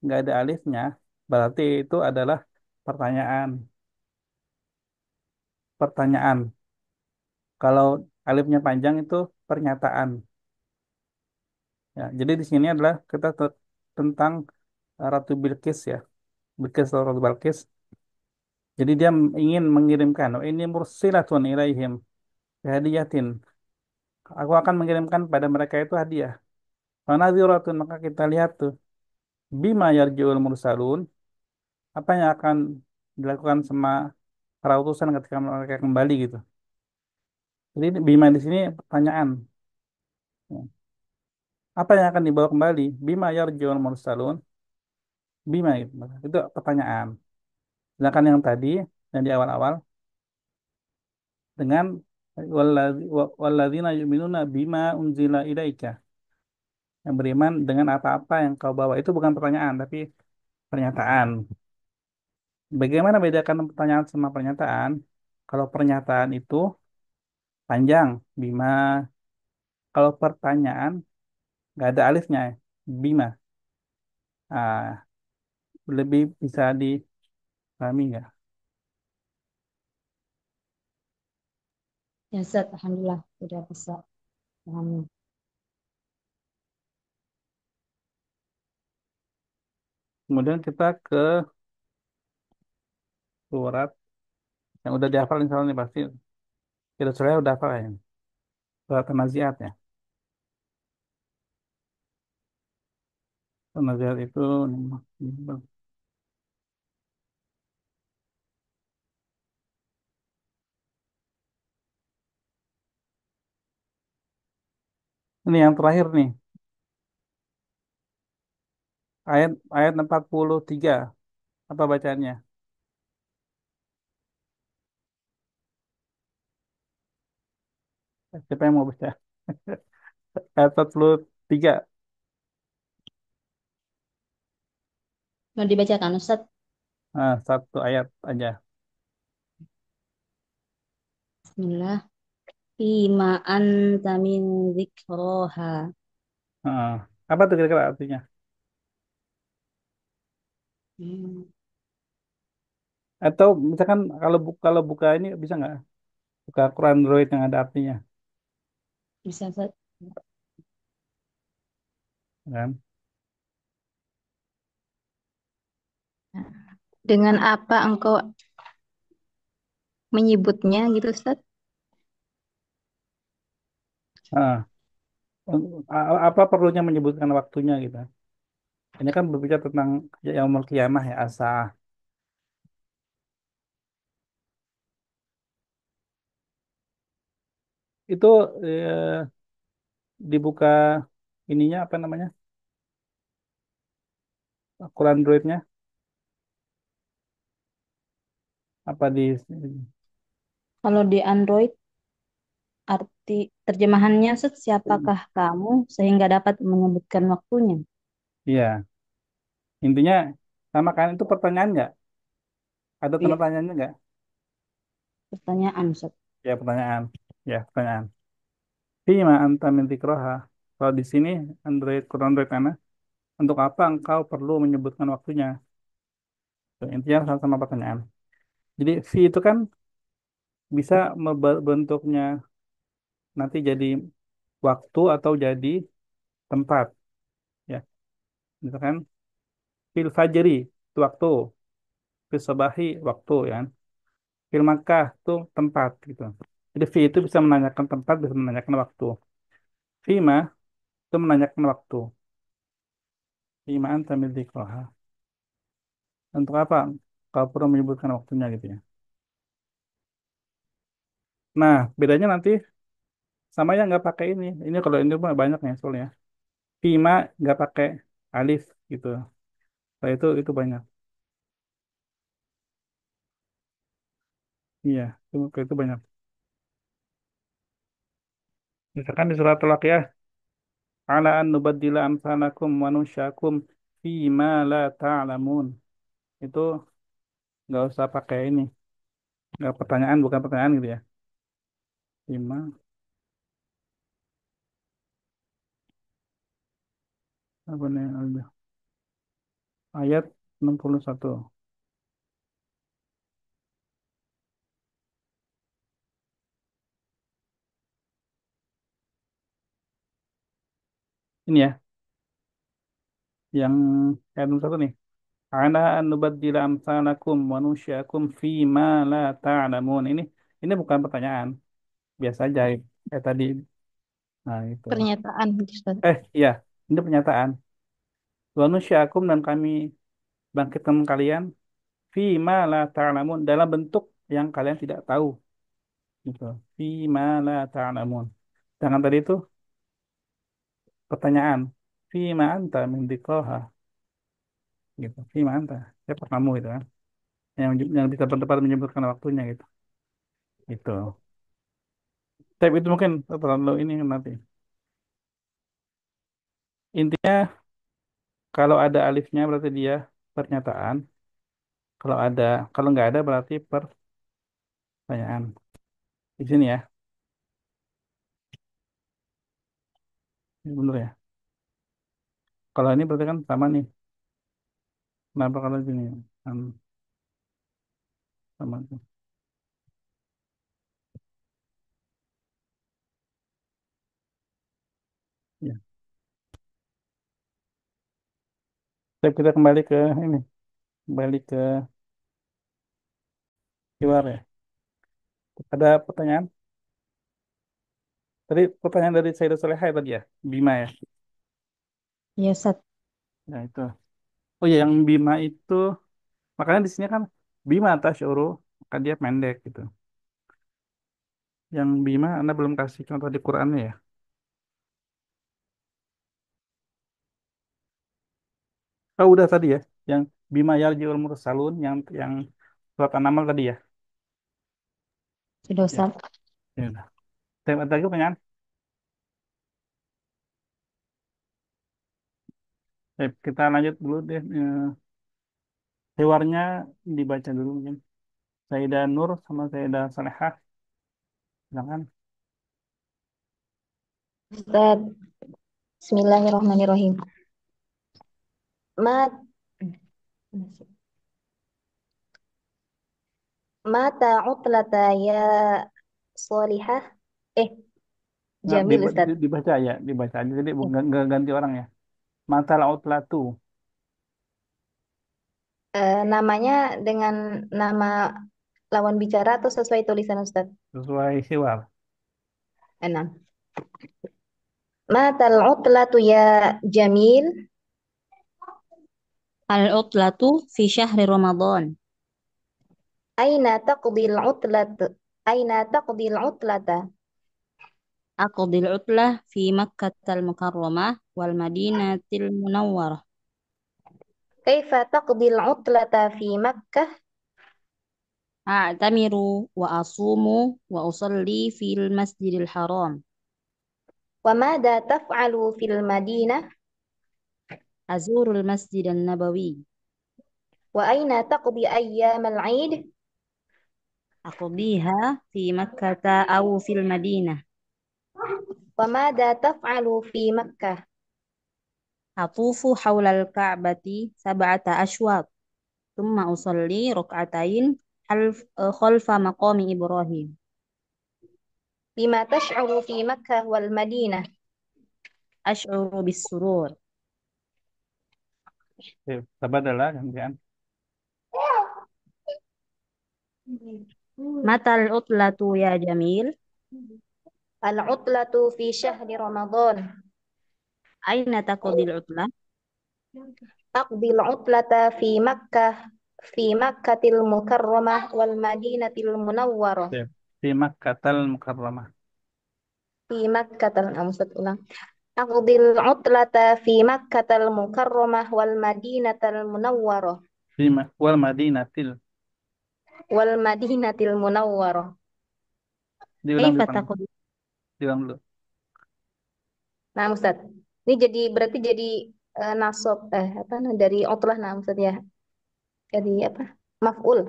nggak ada alifnya, berarti itu adalah pertanyaan. Pertanyaan. Kalau alifnya panjang itu pernyataan. Ya, jadi di sini adalah kita tentang Ratu Bilqis ya. Bilqis atau Ratu Balqis. Jadi dia ingin mengirimkan. "Oh, ini mursilatun ilaihim hadiyatin. Aku akan mengirimkan pada mereka itu hadiah. Fanadhiratun, maka kita lihat tuh. Bima yarji'ul mursalun. Apa yang akan dilakukan sama para utusan ketika mereka kembali gitu. Jadi Bima di sini pertanyaan. Ya. Apa yang akan dibawa kembali? Bima yarji'ul mursalun. Bima gitu. Itu pertanyaan. Sedangkan yang tadi, yang di awal-awal, dengan walladzina yu'minuna bima unzila ilaika. Yang beriman dengan apa-apa yang kau bawa. Itu bukan pertanyaan, tapi pernyataan. Bagaimana bedakan pertanyaan sama pernyataan? Kalau pernyataan itu panjang, bima. Kalau pertanyaan, nggak ada alifnya, bima. Ah, lebih bisa dipahami nggak? Ya, Ustaz. Alhamdulillah. Udah bisa paham. Kemudian kita ke surat yang udah dihafal insya Allah nih pasti. Kita surah udah hafal ya. Surat An-Nazi'at ya. An-Nazi'at itu ini yang terakhir nih. Ayat ayat 43. Apa bacaannya? Siapa yang mau baca? Ayat 43. Mau dibacakan Ustaz? Nah, satu ayat aja. Bismillah. Fima anta min dzikroha. Heeh. Apa tuh kira-kira artinya? Hmm, Atau misalkan kalau buka ini bisa nggak? Buka Quran Android yang ada artinya, bisa Ustaz? kan? Dengan apa engkau menyebutnya gitu Ustaz? Heeh. Apa perlunya menyebutkan waktunya gitu? Ini kan berbicara tentang yaumul qiyamah ya, asa. Itu dibuka ininya apa namanya? Quran Androidnya apa di Kalau di Android, arti terjemahannya Ustaz, siapakah kamu sehingga dapat menyebutkan waktunya? Iya, intinya sama kan itu pertanyaan nggak? Ada tanda Iya, tanyanya nggak? pertanyaan Ustaz. Ya pertanyaan. Ya pertanyaan. Fima anta min dzikroha. Kalau di sini Android Quran Android mana? Untuk apa engkau perlu menyebutkan waktunya? Tuh, intinya sama-sama pertanyaan. Jadi fi itu kan bisa bentuknya nanti jadi waktu atau jadi tempat. Ya, misalkan fil fajri itu waktu, fil sabahi waktu ya. Fil Makkah itu tempat gitu. Jadi fi itu bisa menanyakan tempat, bisa menanyakan waktu. Fima itu menanyakan waktu. Fima anta min dzikroha. Untuk apa? Kau perlu menyebutkan waktunya gitu ya. Nah, bedanya nanti sama yang nggak pakai ini. Ini kalau ini mah banyak ya soalnya. Fima nggak pakai alif gitu. Nah, itu banyak. Iya, itu banyak. Misalkan di surat Al-Waqiah, ala an nubaddila amsalakum wa nusyakum fima la ta'lamun. Itu nggak usah pakai ini. Nggak pertanyaan, bukan pertanyaan gitu ya. Fima, apa nih? Ayat 61. Ini ya, yang ayat 61 nih. Ala an nubaddila amsalakum wa nusyakum fima la ta'lamun. Ini bukan pertanyaan. Biasa aja kayak tadi. Nah, itu. Pernyataan gitu Ustaz. Iya, ini pernyataan. Wa nusyyakum dan kami bangkitkan kalian fima la ta'lamun dalam bentuk yang kalian tidak tahu gitu. Fima la ta'lamun. Jangan tadi itu pertanyaan. Fima anta min dzikraha gitu. Fima anta. Siapa kamu gitu kan? Yang bisa bertempat menyebutkan waktunya gitu. Itu. Tapi itu mungkin terlalu ini nanti. Intinya kalau ada alifnya berarti dia pernyataan. Kalau nggak ada berarti pertanyaan. Di sini ya. Ini bener ya. Kalau ini berarti kan sama nih. Kenapa kalau gini? Hmm, sama tuh. Ya. Tapi kita kembali ke ini. Kembali ke Gimana ya? Ada pertanyaan? Tadi pertanyaan dari Sayyidah Salehah tadi ya, Bima ya. Ya, Ustaz. Nah itu. Oh ya, yang Bima itu makanya di sini kan Bima tasyuru, maka dia pendek gitu. Yang Bima Anda belum kasih contoh di Qur'annya ya. Oh udah tadi ya, yang Bima Yarjiul Mursalun, yang surat An-Naml tadi ya. Sudah, Ya, Ustaz. ya udah. Tema lagi pertanyaan. Kita lanjut dulu deh. Hewarnya dibaca dulu mungkin. Sayyidah Nur sama Sayyidah Salehah, silakan. Ustaz, Bismillahirrahmanirrahim. Ma mata utlata ya solihah. Eh, Nggak, Jamil Ustaz. dibaca ya, dibaca aja. Jadi nggak ganti orang ya. Mata utlatu Namanya dengan nama lawan bicara atau sesuai tulisan Ustaz? sesuai hewar. Enam. Matal utlatu ya Jamil. Al-utlatu fi syahri Ramadan. Aina taqdil utlat. Aina taqdil utlata. أقضي العطلة في مكة المكرمة والمدينة المنورة. Kaifa taqdil utlata fi Makkah? أعتمر وأصوم وأصلي في المسجد الحرام. Wa madha taf'alu fil Madinah? أزور المسجد النبوي. Wa aina taqdi ayyamal 'id? أقضيها في مكة أو في المدينة. Wa madha taf'alu fi Makkah? أطوف حول الكعبة 7 أشواط ثم أصلي ركعتين خلف مقام إبراهيم. Bima tash'uru fi Makkah wal Madinah? أشعر بالسرور. Tabadalah gantian. متى العطلة يا جميل؟ Al-utlatu fi syahri Ramadan. أين تقضي العطلة؟ Aqdi al-utlata fi Makkatil Mukarramah wal Madinatil Munawwarah. Ya. Di Makkatal Mukarramah. Fi Makkatal Maksud ulang. Aqdi al-utlata fi Makkatal Mukarramah wal Madinatil Munawwarah. Wal Madinatil. Wal Madinatil Munawwarah. Diulang كيف diulang. تقضي؟ Diulang dulu. Nah, Ustaz. Ini berarti jadi nasab apa dari utlah nah Ustaz ya. Jadi apa? Maf'ul.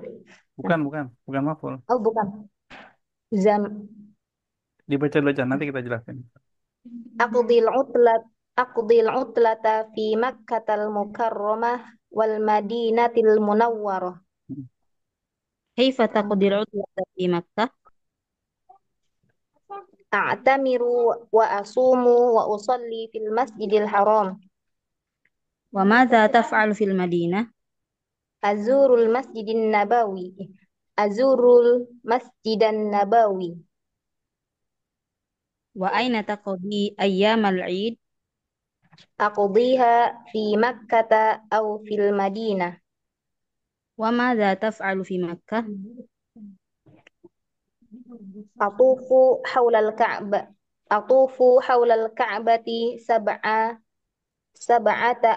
Nah, Bukan maf'ul. oh bukan. Zam Dibaca dulu aja nanti kita jelasin. Aqdil utlat Aqdil utlata fi Makkatal Mukarramah wal Madinatil Munawwarah. كيف تقضي العطلة في مكة؟ A'tamiru wa asumu wa usalli fil Masjidil Haram. وماذا تفعل في المدينة؟ Azurul Masjidin Nabawi. Azurul Masjidan Nabawi. وأين تقضي أيام العيد؟ Aqdiha fi Makkata aw fil Madinah. وماذا تفعل في مكة؟ Atufu haulal Ka'bah. Atufu haulal Ka'bati sab'ata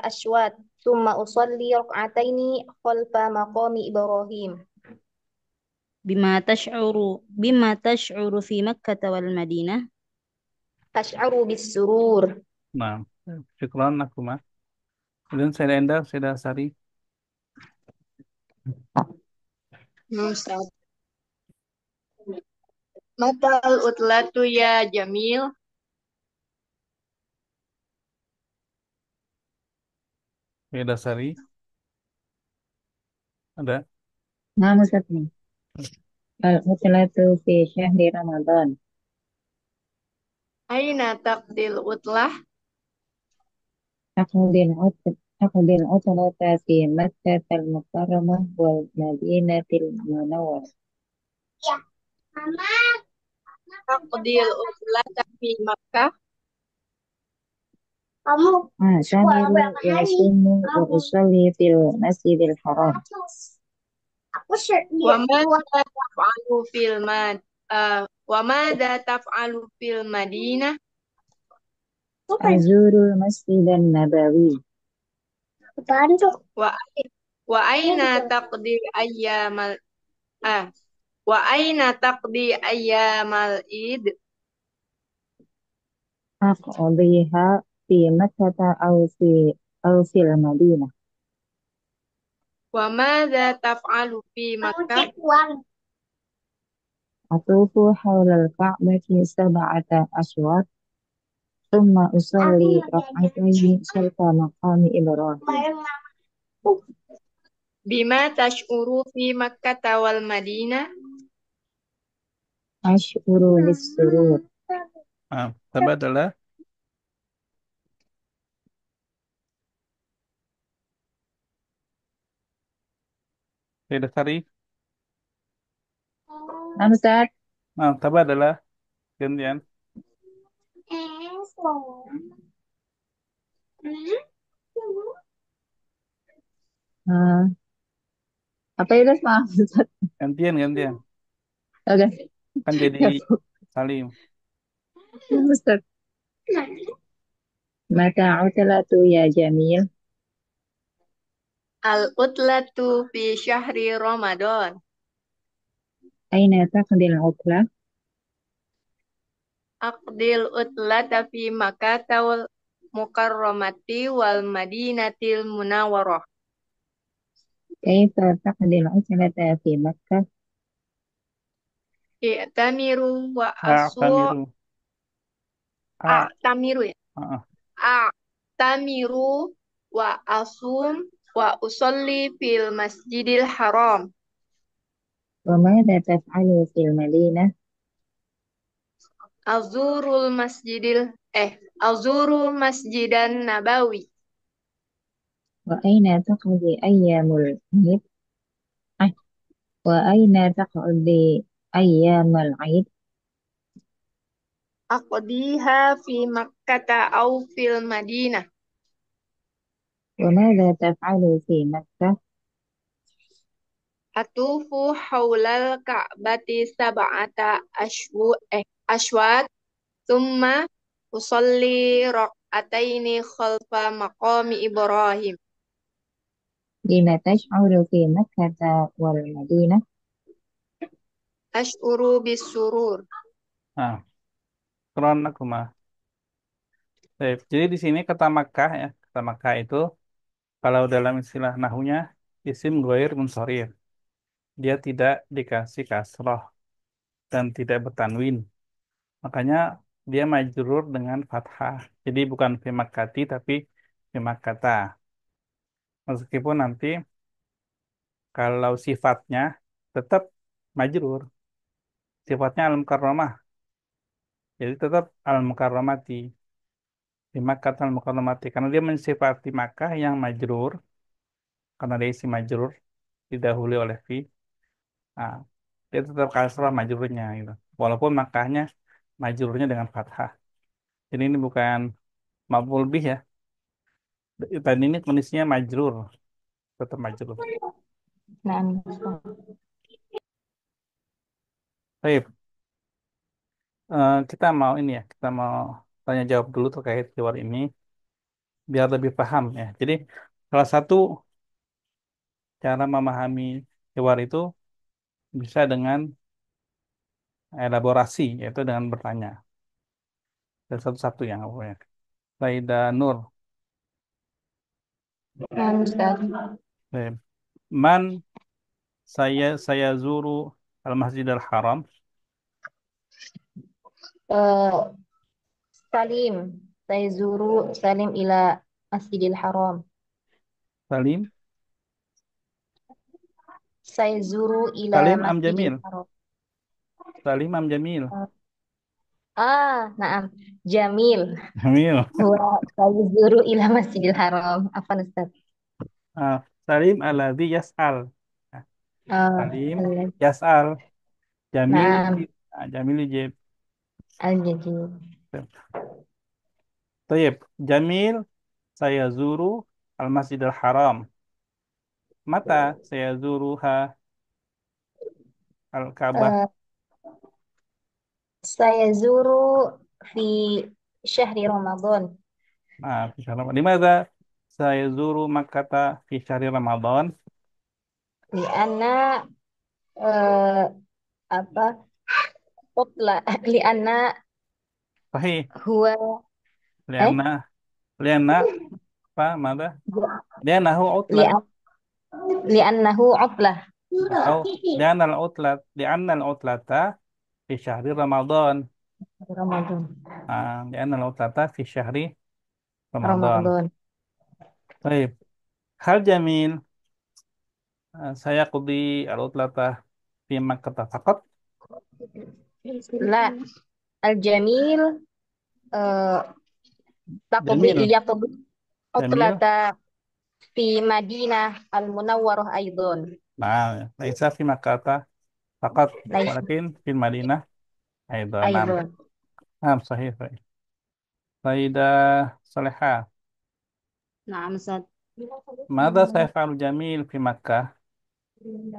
ashwat. Thumma usalli rak'ataini khalfa maqami Ibrahim. بما تشعر في مكة والمدينة؟ Ash'aru bis surur. Nah, syukran Nakuma. Kemudian saya Enda, saya Sari. Ustaz. Matal utlatu ya Jamil. Saya Sari. Ada? نعم أستاذ. العطلة في شهر رمضان. Aina taqdil utlah. أقضي العطلة في مكة المكرمة والمدينة المنورة. تقضي العطلة في مكة. أعتمر وأصوم وأصلي في المسجد الحرام. وماذا تفعل في وماذا تفعل في المدينة؟ أزور المسجد النبوي. وأين تقضي أيام وأين تقضي أيام العيد؟ أقضيها في مكة أو في المدينة. وماذا تفعل في مكة؟ أطوف حول الكعبة 7 أشواط ثم أصلي ركعتين خلف مقام إبراهيم. بما تشعر في مكة والمدينة؟ أشعر بالسرور. تبادل. Tidak Sari. Ustaz. تبادل. Gantian. Apa itu maaf Ustaz? Gantian. Oke. Kan jadi Salim. Ustaz. Mata utlatu ya Jamil. العطلة في شهر رمضان. أين تقضي العطلة؟ أقضي العطلة في مكة والمكرمة والمدينة المنورة. كيف تقضي العطلة في مكة؟ أعتمر وأصوم. أعتمر أعتمر وأصوم وأصلي في المسجد الحرام. وماذا تفعل في المدينة؟ أزور المسجد النبوي. وأين تقضي أيام العيد؟ وأين تقضي أيام العيد؟ أقضيها في مكة أو في المدينة. وماذا تفعل في مكة؟ أطوف حول الكعبة 7 أشواط ثم أصلي ركعتين خلف مقام إبراهيم. لما تشعر في مكة والمدينة؟ أشعر بالسرور. Kronakumah. Jadi di sini kata Makkah ya, kata Makkah itu kalau dalam istilah nahunya isim ghair munsharif. Dia tidak dikasih kasroh dan tidak bertanwin. Makanya dia majrur dengan fathah. Jadi bukan fi makkati tapi fi makkata. Meskipun nanti kalau sifatnya tetap majrur. Sifatnya al-mukarramah. Jadi tetap al-mukarramati. Di Makkah al-mukarramati. Karena dia mensifati Makkah yang majrur. Karena dia isi majrur. Didahului oleh fi. Nah, dia tetap kasrah majrurnya gitu. Walaupun Makkahnya majrurnya dengan fathah. Jadi ini bukan maf'ul bih ya. Dan ini kondisinya majrur. Tetap majrur. Nah, Baik. Kita mau ini ya. Kita mau tanya jawab dulu terkait keyword ini. Biar lebih paham ya. Jadi salah satu cara memahami keyword itu bisa dengan elaborasi. Yaitu dengan bertanya. Dan satu-satu yang pokoknya. Saida Nur. Ustaz. Baik. Man saya zuru al-Masjidil Haram. Salim. Saya zuru Salim ila Masjidil Haram. Salim. Saya zuru ila Salim am Masjidil Jamil. Haram. Salim am Jamil. Naam. Jamil. Jamil. Saya zuru ila Masjidil Haram. Apa Ustaz? Salim alladhi yas'al. Salim yas'al. Jamil Naam. yujib. Nah, Jamil yujib. Al-Jadid. Tayyib. Jamil saya zuru al-Masjidil Haram. Mata saya zuruha al-Ka'bah. Eh, saya zuru fi syahri Ramadan. Nah, fi syahr Ramadan. Dimana saya zuru Makkah fi syahri Ramadan? Lianna eh, apa? Utla. Lianna Sahih. huwa Liana, liana apa? Mana? Lianahu utlah lian liannahu utlah. atau liana al-utlat, liana al-utlata fi syahri Ramadan. Ramadan. Liana al-utlata fi syahri Ramadan. Ramadan. Baik. Hal Jamil, saya qudi al-utlata fi Makkah faqat. La al-jamil eh, taqdi Jamil, yaqdi Jamil. utlata fi Madinah al-Munawwarah aidan. Laisa fi Makkah faqat, Laisa walakin fi Madinah aidan. aidan. Sahih, sahih. Faidah Salihah. نعم أستاذ. Mada sayaf'alu Jamil fi Makkah?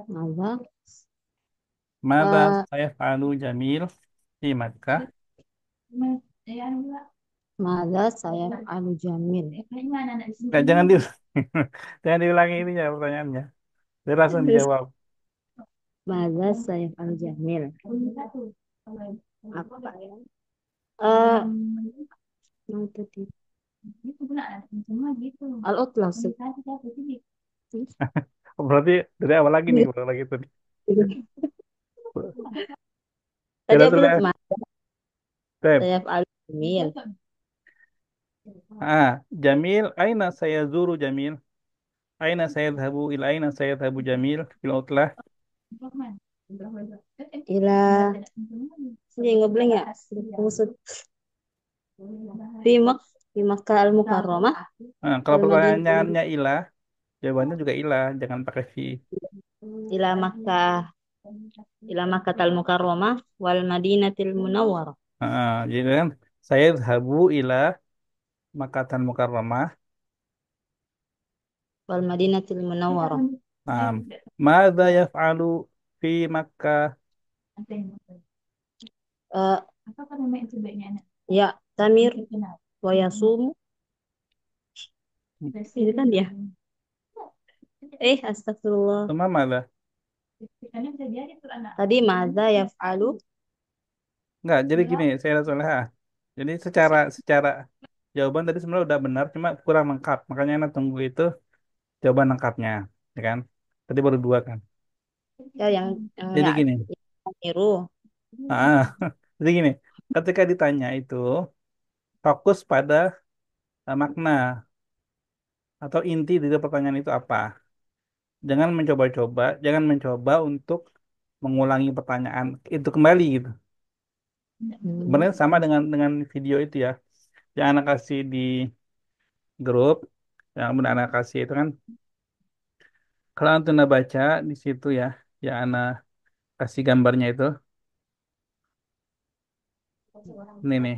ماذا؟ Mada آه sayaf'alu Jamil fi Makkah? ماذا سيفعل جميل؟ Jangan di jangan diulangi ini ya pertanyaannya. Dia langsung dijawab. ماذا سيفعل جميل؟ Apa ya? Eh, yang tadi. Al-Utlah sih. Berarti dari awal lagi nih, ulang lagi tadi. Tadi Tidak aku sudah. lupa. Mada Tep. سيفعل جميل. Jamil, aina saya zuru Jamil? Aina saya dhabu ila aina saya dhabu Jamil fil utlah? إلى ini nggak boleh nggak? Maksud di Makkah Al-Mukarramah Kalau wal Madinah pertanyaannya ila, jawabannya juga ila, jangan pakai fi. ila Makkah Al-Mukarramah wal Madinatil Munawwarah Jadi kan saya dhabu ila Makkatan Mukarramah. wal Madinatil Munawwarah. Mada yaf'alu fi Makkah? Eh, ya Tamir wa yasumu itu kan dia. Astagfirullah. Semua mada? Tadi maza yaf'alu. Enggak, jadi gini, saya Solehah. Jadi secara jawaban tadi sebenarnya udah benar, cuma kurang lengkap. Makanya Anda tunggu itu jawaban lengkapnya, ya kan? Tadi baru dua kan. Ya yang Jadi ya gini, Tamiru. ah, jadi gini, ketika ditanya itu fokus pada makna atau inti dari pertanyaan itu apa. Jangan mencoba untuk mengulangi pertanyaan itu kembali gitu. Sebenarnya sama dengan video itu ya, yang anak kasih di grup, yang benar anak kasih itu kan, kalau Antuna baca di situ ya, yang anak kasih gambarnya itu, ini nih,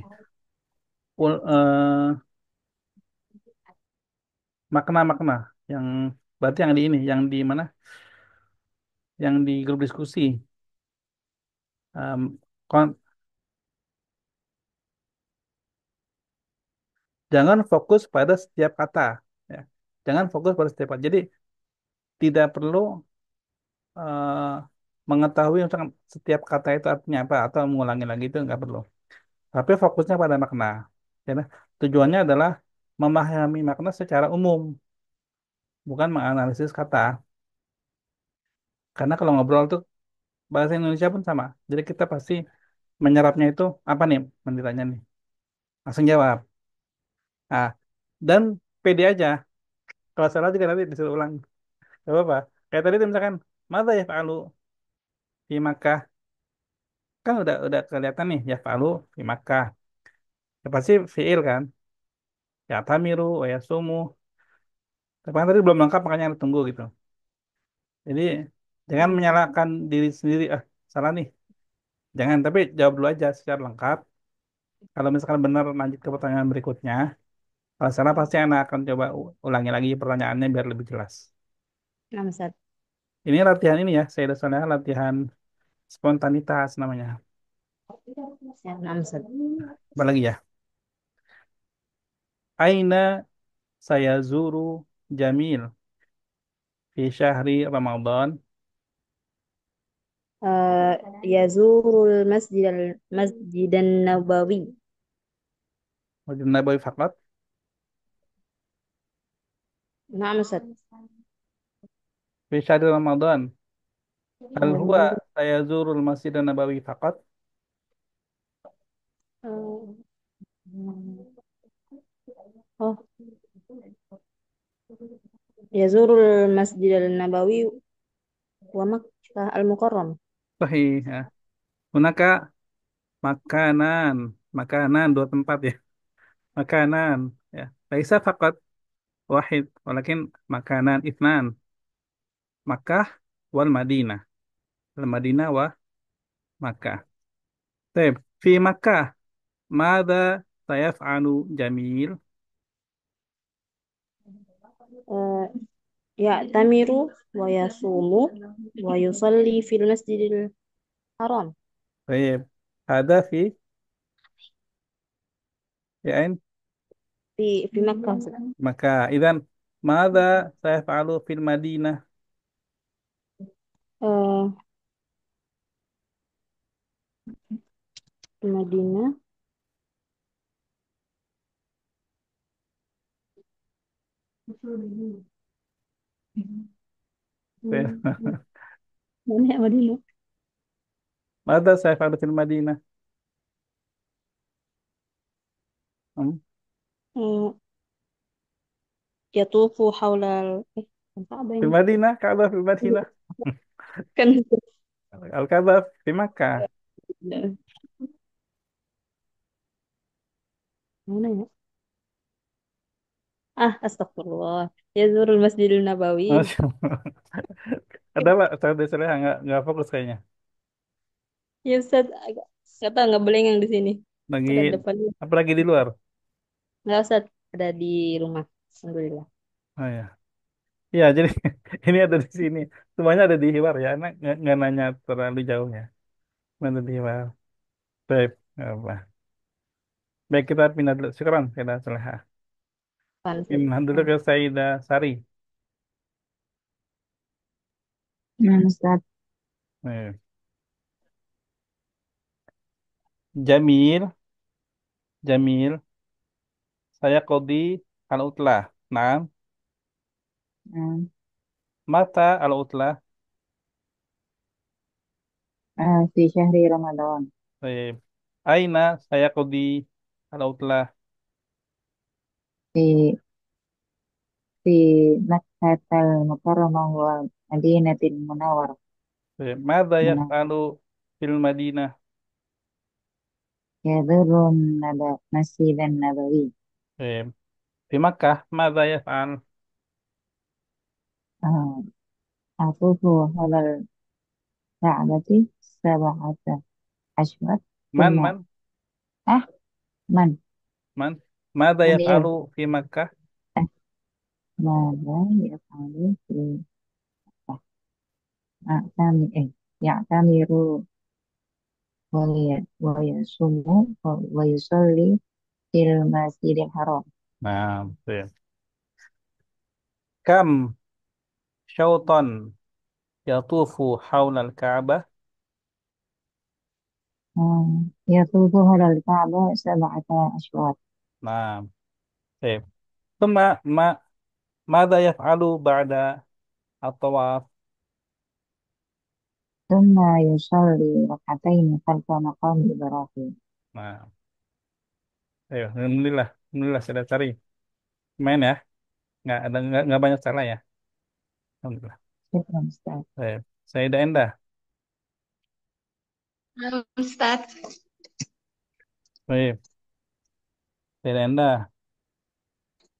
makna-makna yang berarti yang di ini, yang di mana, yang di grup diskusi. Em, kon- jangan fokus pada setiap kata, ya. Jangan fokus pada setiap kata. Jadi tidak perlu eh, mengetahui misalkan setiap kata itu artinya apa atau mengulangi lagi itu nggak perlu. Tapi fokusnya pada makna. Ya, nah. Tujuannya adalah memahami makna secara umum, bukan menganalisis kata. Karena kalau ngobrol tuh bahasa Indonesia pun sama. Jadi kita pasti menyerapnya itu apa nih menditanya nih. Langsung jawab. Ah, dan pede aja. Kalau salah juga nanti disuruh ulang. Gak apa-apa. Kayak tadi tuh misalkan, mata ya Pak Alu di Makkah. Kan udah kelihatan nih ya Pak Alu di Makkah. Ya pasti fiil kan. Ya tamiru, ya sumu. Tapi kan tadi belum lengkap makanya harus tunggu gitu. Jadi jangan menyalahkan diri sendiri. Salah nih. Jangan, tapi jawab dulu aja secara lengkap. Kalau misalkan benar lanjut ke pertanyaan berikutnya. Kalau salah pasti anak akan coba ulangi lagi pertanyaannya biar lebih jelas. Nah, Ustaz. Ini latihan ini ya, saya dasarnya latihan spontanitas namanya. Ya, nah, Ustaz. Apa lagi ya? Aina saya zuru Jamil fi syahri Ramadan. Yazurul masjidan Nabawi. Masjid Nabawi faqat. Nah, Ustaz. Fi syahri Ramadan. Hal huwa Eh, saya zurul Masjid Nabawi faqat. oh, Yazurul Masjidal Nabawi wa Makkah Al-Mukarram. Sahih ya. Hunaka makanan. Makanan dua tempat ya. Makanan ya. Laisa faqat wahid. Walakin makanan ithnan. Makkah wal Madinah. Al Madinah wa Makkah. Baik. Fi Makkah. Mada sayaf'alu Jamil. Eh, Ya'tamiru wa yasumu wa yusalli fil Masjidil Haram. Baik. Ada fi ain Di Makkah, Ustaz. Makkah. Idan mada sayaf'alu fil Madinah. Eh, di Madinah. Baik. Hmm, mana ya Madinah? Mada sayaf'alu fil Madinah. Hmm. Eh, Yatufu haulal apa Fil ini? Madinah. Ka'bah fil Madinah. Kan Al-Ka'bah fi Makkah. mana ya? Astagfirullah. Yazurul Masjidil Nabawi. Masya Allah. Ada Pak, saya nggak fokus kayaknya. Ya Ustaz, nggak tahu nggak boleh yang di sini. Lagi Ada depan. apalagi di luar. Nggak Ustaz, ada di rumah. Alhamdulillah. Oh ya. Iya, jadi ini ada di sini. Semuanya ada di Hiwar ya. Anak nggak nanya terlalu jauh ya. Ada di Hiwar. Baik, nggak apa. Baik, kita pindah dulu. Sekarang kita Saleha. Pan Ustaz. Pindah dulu ke Sayyidah Sari. Nah, Ustaz. Baik. Jamil, Jamil. Saya kodi al-utlah. Nah, Nah, mata al-utlah. fi syahri Ramadan. Baik. Aina saya kodi al-utlah. Fi fi Makkatal Mukarramah wa Madinatil Munawwarah. Baik. Mada Munawwarah. yaf'alu fil Madinah. Yadurun Masjidan Nabawi. Baik. Di Makkah, mada yaf'al. Ah, Atufu halal Ka'bati sab'ata asyhar. Man, Thumma man, ah man man. Mada man yaf'alu fi Makkah. ماذا يفعل في يعتمر ويصوم ويصلي في المسجد الحرام. Nah, baik. Kam syautan yatufu haulal Ka'bah. يطوف على الكعبة 7 أشواط. Nah, baik. ثم ماذا يفعل بعد الطواف. ثم يصلي ركعتين خلف مقام إبراهيم. Nah, ayo, alhamdulillah, alhamdulillah sudah cari. Main ya, nggak banyak salah ya. Alhamdulillah. شكرا أستاذ. Baik. Sayyidah Endah. Ustaz. Baik. Sayyidah Endah.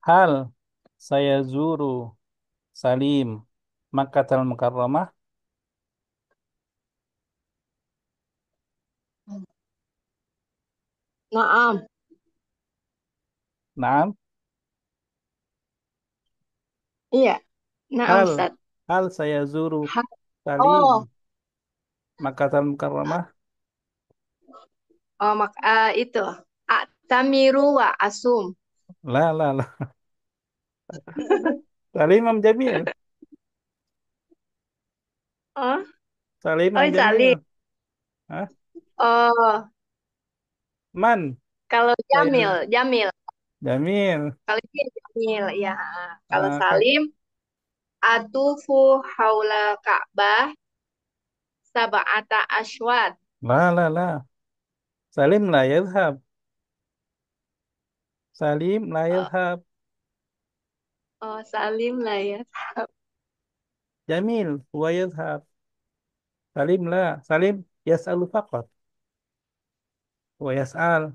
Hal saya zuru Salim Makkatul Mukarramah. Naam. Naam. Iya. Naam, Hal Ustaz. hal saya zuru Salim Oh, Makkahal Mukarramah. itu. Tamiru wa asum. La. Salim Am Jamil. Oh, Salim oh Am Salim. Jamil. Hah? Oh, Man kalau saya Jamil. Jamil. Kalau ini Jamil, ya. Kalau Ah, Salim, atufu haula Ka'bah sab'ata ashwat. la. Salim la yadhhab. Salim la Oh, yadhhab. oh, Salim lah ya. Jamil huwa yadhhab. Salim la. Salim yas'alu faqat. Huwa yas'al.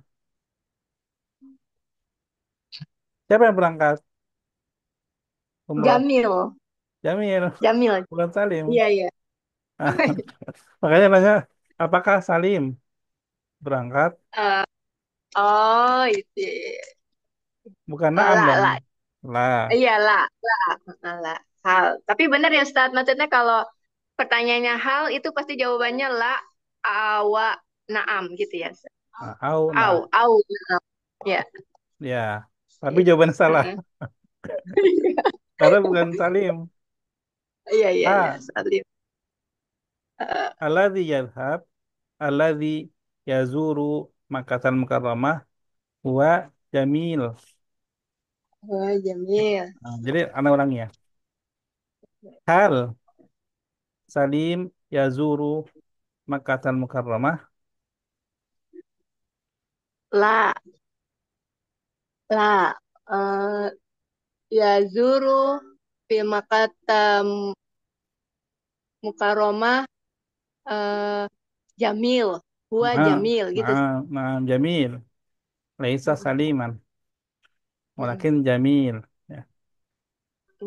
Siapa yang berangkat umroh? Jamil. Jamil, Jamil. bukan Salim. Iya, iya. Ah, makanya nanya, apakah Salim berangkat? Eh, oh, itu. Bukan Naam Lah, dong. lah. Lah. Iya, lah. Hal. Tapi benar ya Ustadz, maksudnya kalau pertanyaannya hal itu pasti jawabannya la, awa, naam gitu ya. Ustadz. Nah. Au, naam. Ya. Ya. Tapi jawaban salah. Heeh. Karena bukan Salim. Iya, A. Salim. Eh, Alladhi yadhhab. Alladhi yazuru Makkahal Mukarramah. Huwa Jamil. oh, Jamil. Nah, jadi anak orangnya. Hal Salim yazuru Makkahal Mukarramah. La, la. Eh, ya zuru fil makatam mukaromah Jamil. Huwa Nah, Jamil gitu. Jamil. Laisa Saliman. Mm, Walakin Jamil. Ya.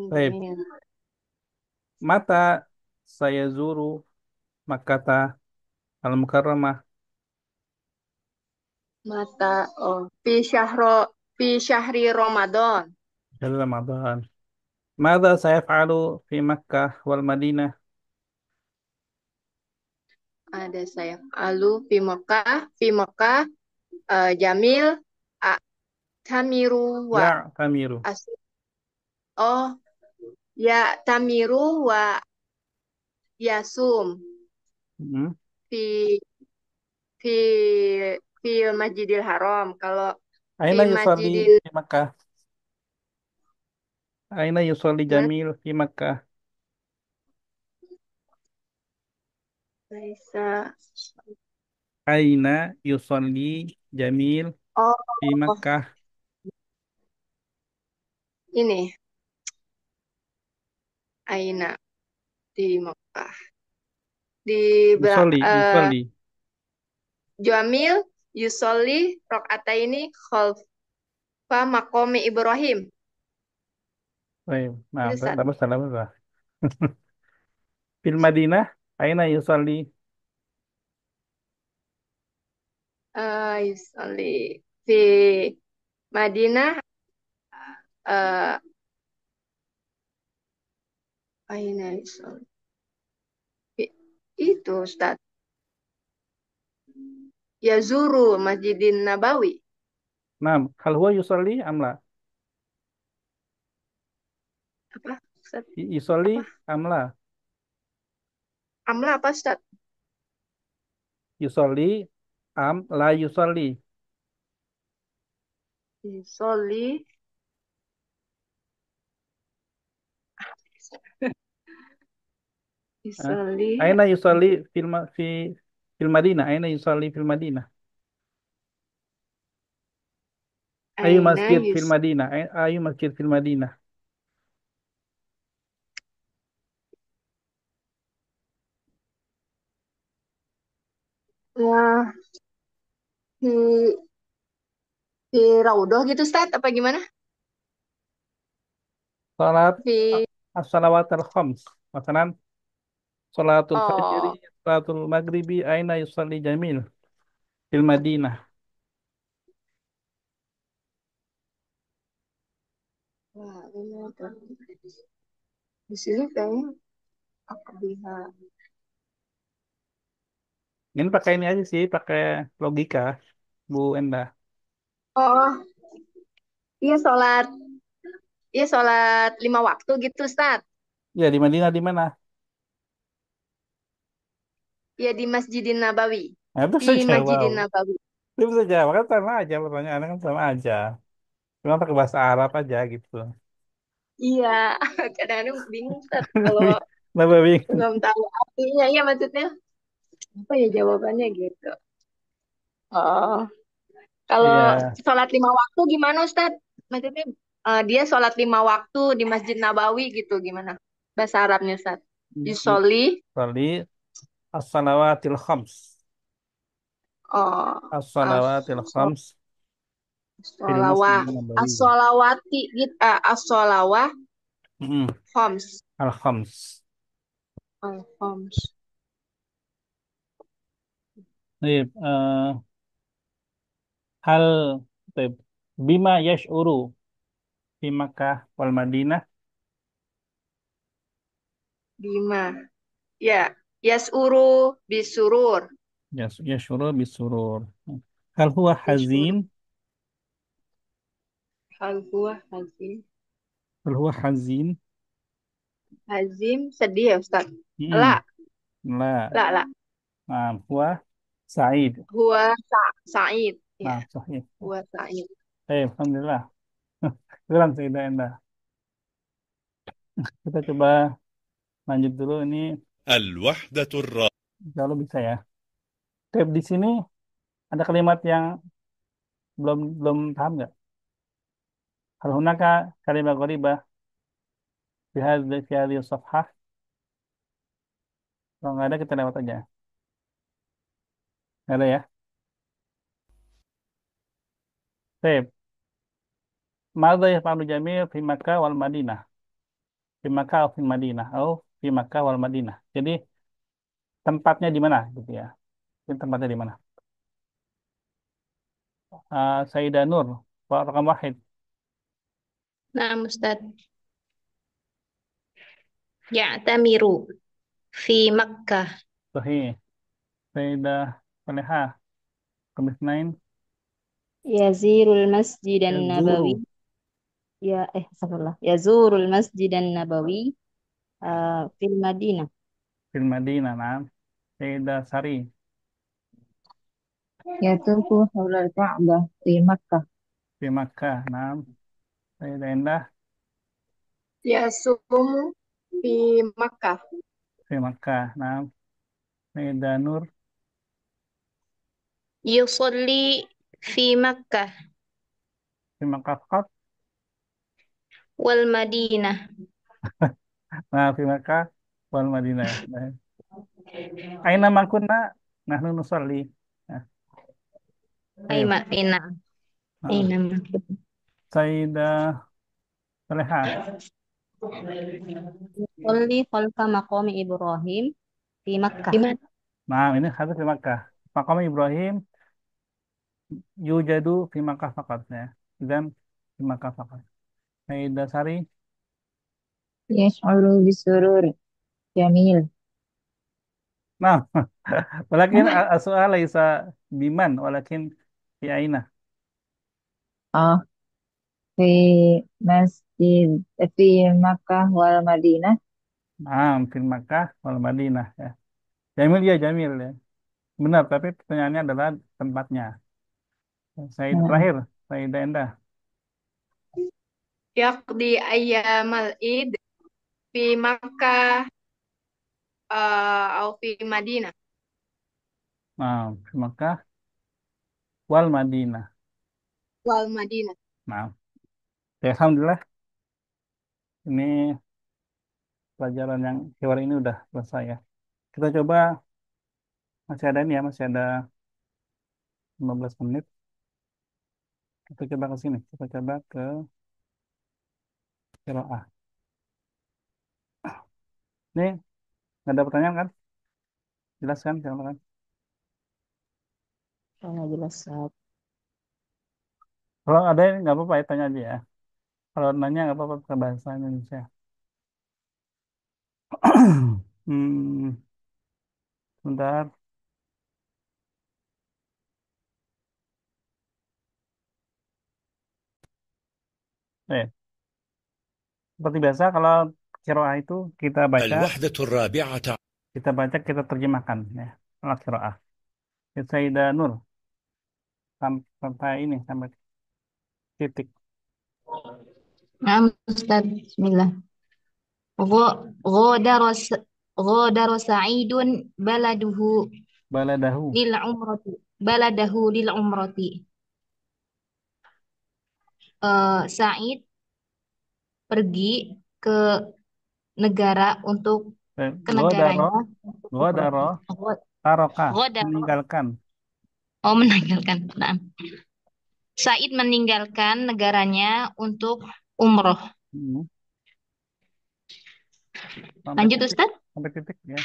Baik. Jamil. Mata saya zuru Makkah al-Mukarramah Oh, fi syahri Ramadan. dari Ramadan. Mada saya falu fi Makkah wal Madinah. Ada saya fi Mekah, Jamil, A- Tamiru wa Ya Tamiru. as oh ya Tamiru wa Yasum Hmm. fi fi fi Masjidil Haram. Kalau fi Aina yusalli Masjidil fi Makkah. Aina yusalli mana? Jamil fi Makkah. Bisa. Aina yusalli Jamil Oh, fi Makkah. ini Aina di Mekah. Di Yusalli. Jamil Yusoli Rokataini Khalfa Makomi Ibrahim. Baik. Nah, Itu saat bagus. Fil Madinah. Aina yusalli. Yusoli fi Madinah eh Aina Yusoli. Itu Ustaz. Yazuru Masjidin Nabawi. Nah, hal huwa yusalli amla. Apa Ustaz? Yusalli Apa? amla. Amla apa Ustaz? Yusolli la yusolli. Yusoli Hah? Yusoli Aina yusolli fil Madinah. Aina yusolli fil Madinah. Ayu Aina masjid fil Yus Madinah. Ayu masjid fil Madinah. ya di di Raudoh gitu Ustaz apa gimana? Salat Di as-salawat al-khams. Masalan, salatul fajri, oh salatul maghribi, aina yusolli jamil fil Madinah. Di sini kayaknya aku bisa. Ini pakai ini aja sih, pakai logika, Bu Enda. Oh, iya sholat. Iya sholat 5 waktu gitu, Ustaz. Ya di Madinah di mana? Iya di Masjidin Nabawi. Nah, itu Di saya jawab. Masjidin Nabawi. Itu bisa jawab kan sama aja pertanyaannya kan sama aja. Cuma pakai bahasa Arab aja gitu. Iya, kadang-kadang bingung, Ustaz. Kalau Kenapa bingung? belum tahu artinya, iya maksudnya apa ya jawabannya gitu. Oh, kalau Iya, sholat 5 waktu gimana, Ustaz? Maksudnya dia sholat 5 waktu di Masjid Nabawi gitu, gimana? Bahasa Arabnya, Ustaz. Yusoli, Sholli as-salawatil khams. oh, As-salawatil khams fil as-sholawah, masjidin nabawi. as-sholawati gitu, as-sholawah, Mm, khoms, al-khams. khoms. Baik, hal baik. Bima yash'uru fi Makkah wal Madinah. Bima, ya, yasuru bisurur, Yash'uru bisurur. Hal huwa bisurur. hazin. Hal huwa hazim, Hal huwa hazin. hazim sedih ya Ustaz? Mm, La, la. la. Nah, huwa sa'id. Huwa Sa'id, ya, Nah, sahih. huwa Sa'id. Alhamdulillah. Keren Sayyidah Endah. Kita coba lanjut dulu ini. الوحدة الرابعة. Kalau bisa ya. Tab di sini ada kalimat yang belum belum paham nggak? Hal hunaka kalimat gharibah fi hadhihi safhah. Kalau nggak ada kita lewat aja. Nggak ada ya. Tab. Mada yaf'alu Jamil fi Makkah wal Madinah. Fi Makkah atau fi Madinah. Atau fi Makkah wal Madinah. Jadi tempatnya di mana gitu ya. Ini tempatnya di mana? Sayyidah Nur. Rakam wahid. Nah, Ustaz. Ya'tamiru fi Makkah. Sahih. Sayyidah Soleha. Kamis Nain. Yazirul Masjidan Nabawi. Yazuru. Astagfirullah. Yazurul Masjidan Nabawi fil Madinah. Fil Madinah. Nah. Sayyidah Sari. Yatufu haulal Ka'bah fi Makkah. Fi Makkah. Nah. Sayyidah Endah. Yasumu di Makkah. Fi Makkah. Nah. Sayyidah Nur. Yusolli fi Makkah Fi Makkah fakat. wal Madinah. Nah. Fi Makkah. Wal Madinah ya. Nah. Aina makunna. Nahnu nusalli. Nah. Baik. Ina. Nah. Ina. Sayyidah Soleha. Yusolli khalfa maqami Ibrahim fi Makkah. Di mana? Nah. Ini hadis fi Makkah. Maqam Ibrahim. Yujadu fi Makkah fakat. Ya. Dan fi Makkah fakat. Sayyidah Sari. Yash'uru bisurur. Jamil. Nah. Walakin as-soal laisa biman. Walakin fi aina. Ah, fi masjid fi Makkah wal Madinah. Nah, fil Makkah wal Madinah ya. Jamil ya Jamil ya. Benar, tapi pertanyaannya adalah tempatnya. Saya Hmm. terakhir, Sayyidah Endah. Yaqdi ayyamal id fi Makkah atau fi Madinah. Nah, fil Makkah wal Madinah. Wal Madinah. Nah, ya, Alhamdulillah ini pelajaran yang hewan ini udah selesai ya. Kita coba masih ada ini ya, masih ada 15 menit. Kita coba ke sini. Kita coba ke qiraah. Ini nggak ada pertanyaan kan? Jelas kan? Silakan. Oh, jelas. Kalau ada nggak apa-apa ya, tanya aja ya. Kalau nanya nggak apa-apa pakai bahasa Indonesia. Hmm, Bentar. Seperti biasa kalau qiraah itu الوحدة الرابعة kita baca, kita terjemahkan ya. Kalau qiraah. Ya, Sayyidah Nur sampai ini sampai titik. Nah, Ustaz, Bismillah. غادر غادر سعيد Baladahu. للعمرة بلده للعمرة. Said pergi ke negara untuk ke Godaro, negaranya untuk umroh. godaro, taroka, Ghodar. meninggalkan. Oh, meninggalkan. Nah, Said meninggalkan negaranya untuk umroh. Hmm. Sampai Lanjut, titik, Ustaz. sampai titik ya.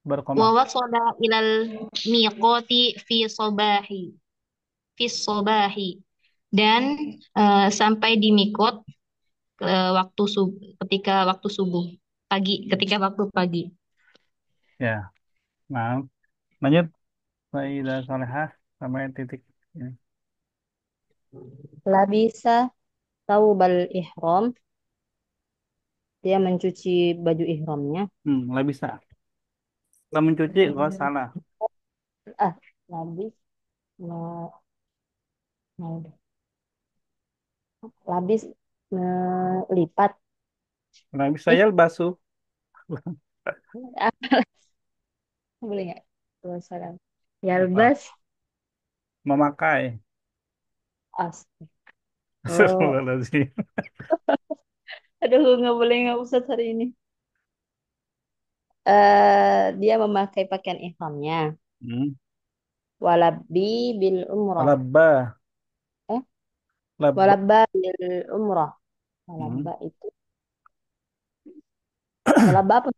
Berkoma. Wa wasala ilal miqati fi sobahi dan sampai di mikot ketika waktu subuh ketika waktu pagi. Ya, nah, lanjut. Sayyidah Salehah sampai titik ini. Labisa taubal ihram. Dia mencuci baju ihramnya. Nggak bisa. Kalau mencuci, kok salah. Ah, labis. me- me- Labis melipat. Nggak bisa ya basuh. Boleh nggak? Waalaikumsalam. Yalbas. Memakai. Oh, Astagfirullahaladzim. aduh, nggak boleh nggak Ustaz hari ini. Dia memakai pakaian ihramnya. Hmm. Walabbi bil umrah. Labba. Eh, Labba. walabba bil umrah. Hmm. Walabba itu. Walabba apa?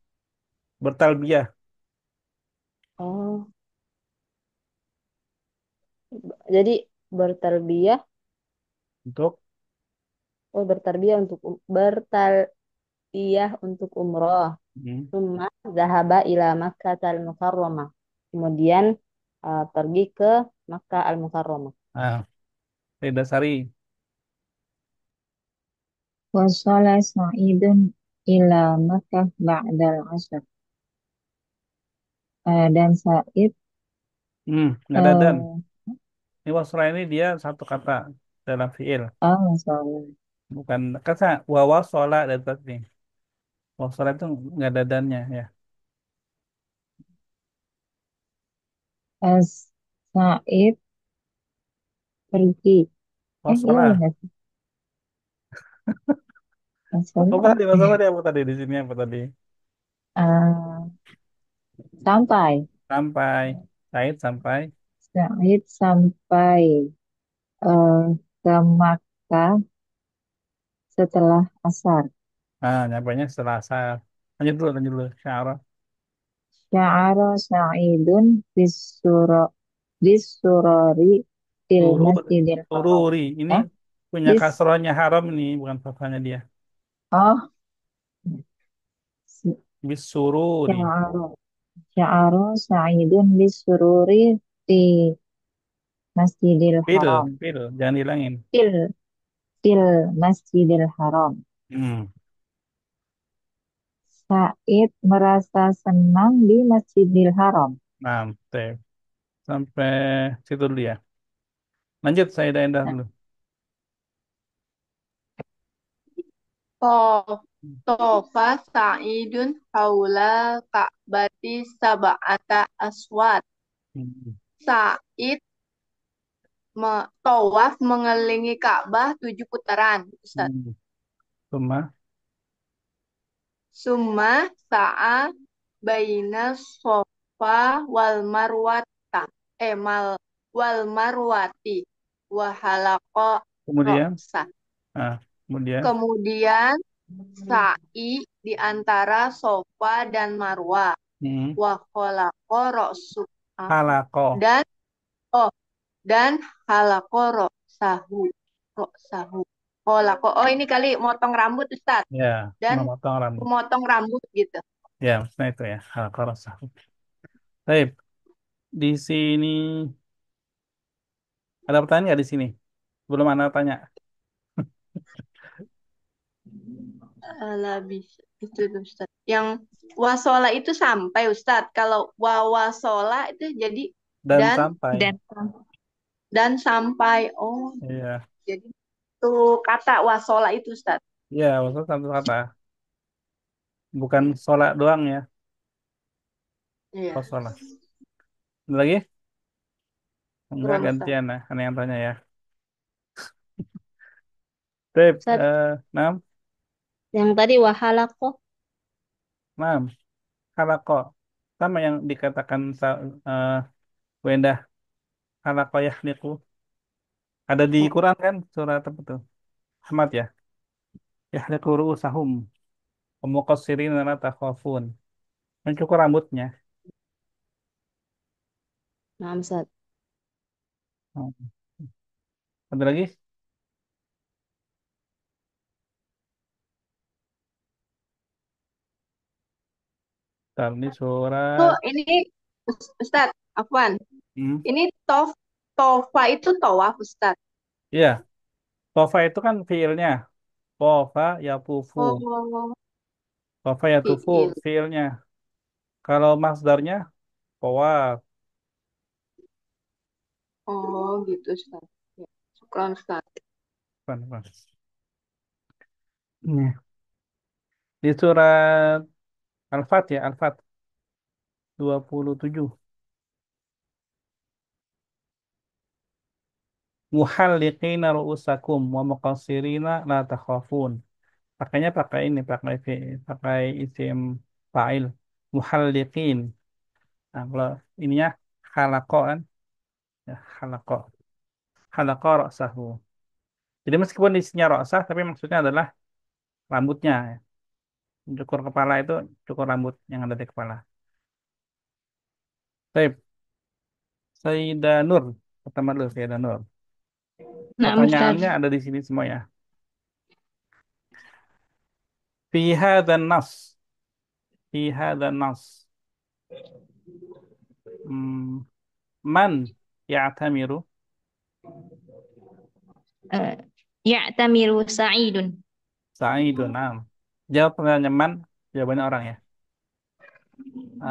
Bertalbiyah. Oh, jadi bertalbiyah. Untuk Oh, bertalbiyah untuk umroh. hmm. Summa zahaba ila Makkah al-Mukarramah. Kemudian pergi ke Makkah al-Mukarramah. Sayyidah Sari. Wasala Sa'idun ila Makkah ba'dal asr. Dan Sa'id Nggak ada dan. eh Ini wasra ini dia satu kata dalam fiil. masalah Bukan kata wawa sholat dan tadi. Wasra itu nggak ada dannya ya. Sa'id pergi. Iya Wasra. nggak sih? Apa tadi? Masalah Masalah dia apa tadi di sini apa tadi? eh, sampai Sampai. Said sampai. Sa'id sampai eh, ke Makkah setelah asar. Nyampainya setelah asar. Lanjut dulu. Syarah. Sya'ara Sa'idun bisurori fil Surur. masjidil haram. Sururi. Ini Eh, punya bis kasrohnya haram nih, bukan fathahnya dia. oh Bisururi. Sya'ara Sya'ara Sa'idun bisururi di Masjidil Pil. Haram. Jangan hilangin. Fil fil Masjidil Haram. Hmm. Said merasa senang di Masjidil Haram. Teh. Sampai situ dulu ya. Lanjut, saya Indah dulu. Tofa Sa'idun haula Ka'bati sab'ata aswad. Hmm. Sa'id tawaf mengelilingi Ka'bah 7 putaran. Ustaz. Summa. Summa sa'a baina sofa wal marwata. Wal marwati. Wahalaqa Kemudian. roksa. Kemudian. Kemudian sa'i di antara sofa dan marwah. Wa khalaqa roksu. Halako. Dan halaqo roksahu. Oh, lako. Oh, ini kali motong rambut, Ustaz. Ya, Dan memotong rambut. memotong rambut gitu. Ya, maksudnya itu ya. Halaqah rasahu. Baik, di sini ada pertanyaan nggak di sini? Belum ada tanya. Labis. Itu tuh, Ustaz. Yang wasola itu sampai, Ustaz. Kalau wawasola itu jadi Dan dan sampai. dan sampai. Oh, Iya. jadi itu kata wasola itu, Ustaz. Iya, maksud satu kata. Bukan sholat doang ya. Iya. Oh, sholat. Ada lagi? Enggak, Kurang, Ustaz. gantian ya. Aneh yang tanya ya. Baik, Ustaz, nah, yang tadi wahalaqah. nah, halaqah. Sama yang dikatakan Wendah. Halaqah yahliqu. Ada di Quran kan? Surat apa tuh? Ahmad ya. Yahliqu ru'usahum. Wa muqassirina la takhafun. Mencukur rambutnya. Nah, Ustaz. Hmm. Ada lagi? Bentar, ini Tuh, surat. ini Ustaz, Afwan. Hmm. Ini tofa itu tawaf, Ustaz. Iya, tofa itu kan fiilnya. Tofa yatufu. Oh, Tofa yatufu fiil. fiilnya. Kalau masdarnya, tawaf. Oh, gitu, Ustaz. Ya. Syukran, Ustaz. Bukan, bukan. Nih, di surat Al-Fat ya, Al-Fat 27. Muhalliqina ru'usakum wa muqassirina la takhafun. Pakainya pakai ini, pakai isim fa'il. Muhalliqin. Nah, kalau ininya halaqo kan, ya halaqo. Halaqo ra'sahu. Jadi meskipun isinya ra'sah, tapi maksudnya adalah rambutnya. Ya. Cukur kepala itu cukur rambut yang ada di kepala. Baik, Sayyidah Nur. Pertama dulu, Sayyidah Nur. Nah, Ustaz. Pertanyaannya ada di sini semua ya. Fi hadzal nas. Fi hadzal nas. Hmm, man ya'tamiru. Eh, Ya'tamiru Sa'idun. Sa'idun. Nah. Jawab pertanyaan man. Jawabannya orang ya.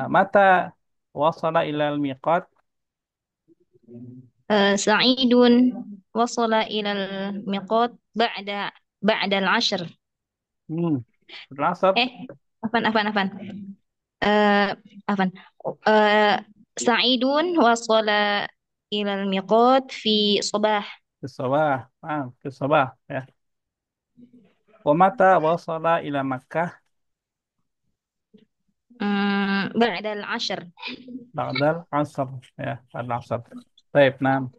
Mata wasala ilal miqat. Sa'idun wasala ilal miqat ba'da al-'ashr. Hmm. Belasar. Eh, afan. Eh, afan. Eh, Sa'idun wasala ilal miqat fi sabah. Kesabah. Kesabah. Ya. Wa mata wasala ila Makkah. Ba'da al-'ashr. Ba'dal asr. Ya. Ba'dal asr. Baik. Nah.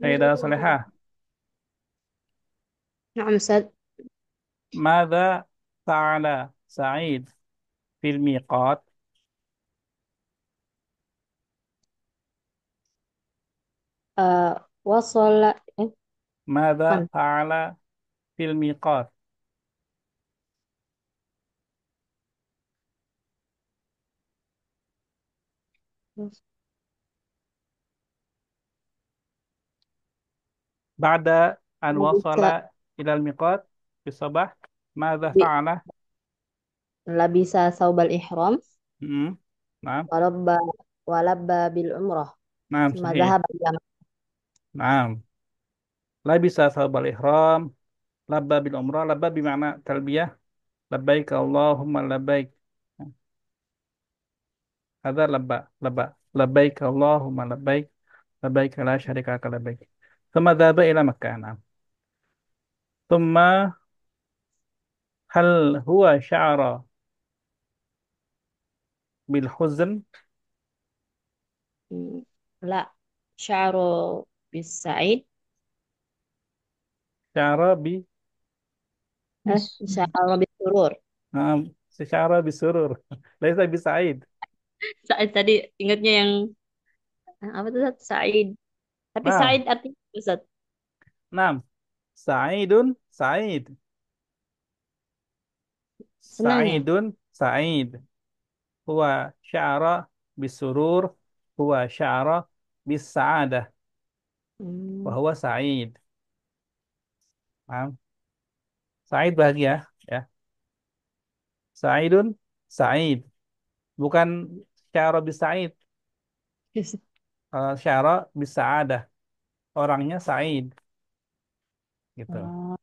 Sayyidah Salihah. Nah, Ustaz. Mada fa'ala Sa'id fil miqat. Eh, wasala Mada afan. fa'ala fil miqat. Ba'da an Labisa wasala ila al-miqat. Bisabah. Mada bi- fa'ala. labisa saubal ihram Hmm. Nah. walabba walabba bil umrah. Nah. Suma Sahih. dhahaba ila Nah. Labisa sabal ihram. Labba bil umrah. Labba bermakna talbiyah. Labbaik Allahumma labbaik. Ada labba. Labba. Labbaik Allahumma labbaik. Labbaik la syarika laka labbaik. Thumma dhaba ila Makkah. Nah. Thumma hal huwa sya'ra bil huzn. la sya'ru bis sa'id Sya'ra bi. sya'ru bis surur. Nah, sya'ra bi surur. Laisa bi sa'id. Sa'id tadi ingatnya yang apa tuh Ustaz? Sa'id. Tapi Nah. Sa'id artinya Ustaz. Nah. Sa'idun, Sa'id. Senang ya? Sa'idun, Sa'id. Huwa sya'ara bisurur. Huwa sya'ara bis sa'adah. Hmm, Bahwa Sa'id. Paham? Sa'id bahagia, ya. Sa'idun, Sa'id. Bukan sya'ara bis Sa'id. Sya'ara bis sa'adah. Orangnya Sa'id, gitu. Oh,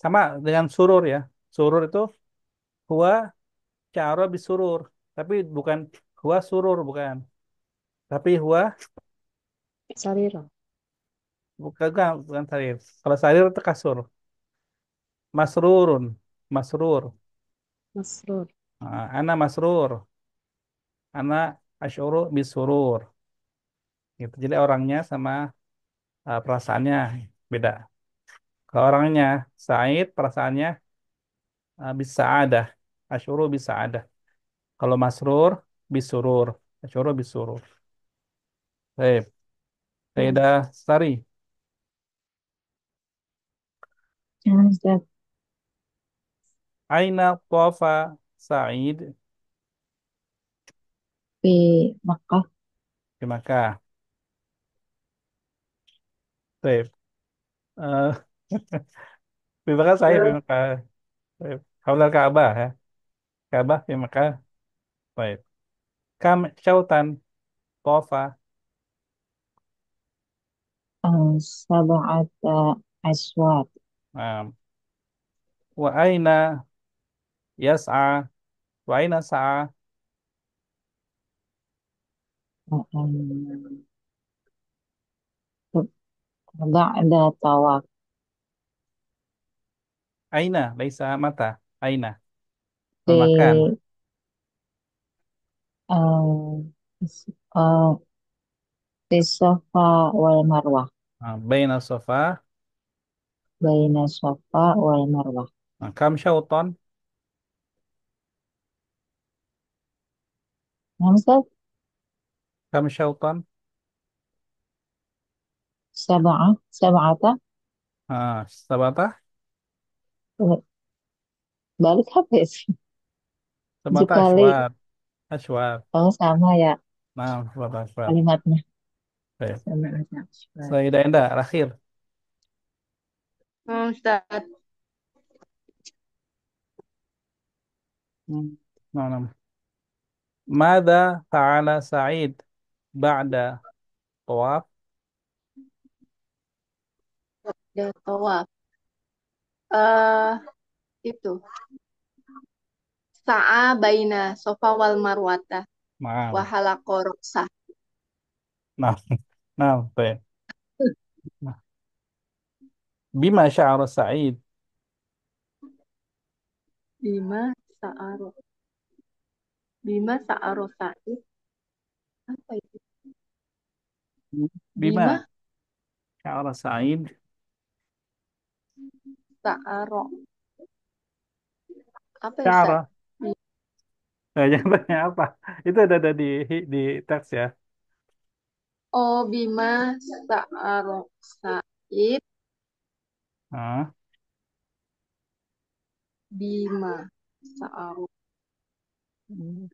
Sama dengan surur ya. Surur itu huwa sya'ara bis surur. Tapi bukan huwa surur, bukan. Tapi huwa Sariro. bukan sarir. Kalau sarir itu kasur. Masrurun, masrur. Masrur. Ana masrur. Ana asyuru bisurur. Gitu. Jadi orangnya sama perasaannya beda. Kalau orangnya Said, perasaannya bisa ada. Asyuru bisa ada. Kalau masrur, bisurur. Asyuru bisurur. Baik. Hmm. Sayyidah Sari. Nah, Ustaz, Aina Tofa Sa'id di Makkah. di Makkah. Baik. Eh, di Makkah Sa'id di Makkah. Baik. Haulal Ka'bah ya. Ka'bah di Makkah. Baik. Kam syautan Tofa. Sab'ata aswat. Nah, wa aina yas'a. Wa aina sa'a. Ba'da tawaf. Aina. Laisa mata. Aina. Al-makan. Di eh, eh, di Safa wal Marwah. Baina sofa. Baina Safa wal Marwah. Kam syauton. Nah, Ustaz, Kam syauton. Sab'ata. Sabata. Balik apa ya sih? Tujuh Sabata kali. aswar. Aswar. Oh, sama ya Nah, sabata aswar. kalimatnya. Baik. Sama aja. Sayyidah Endah, terakhir. Ustaz. Nah, nah. Mada fa'ala Sa'id ba'da tawaf. Udah tawaf. Eh itu. Sa'a baina sofa wal marwata. Nah, Wahalaqo roksah. nah, nah, baik. Nah, bima sya'ara Sa'id. Bima sa'aro. Bima sa'aro sa'id. Apa itu? Bima Bima sya'ara Sa'id. sa'aro. Apa ya, Ustaz? Sya'ara. Jangan tanya apa. Itu ada di teks ya. Oh, bima sa'aro sa'id. Nah, Bima sa'aro.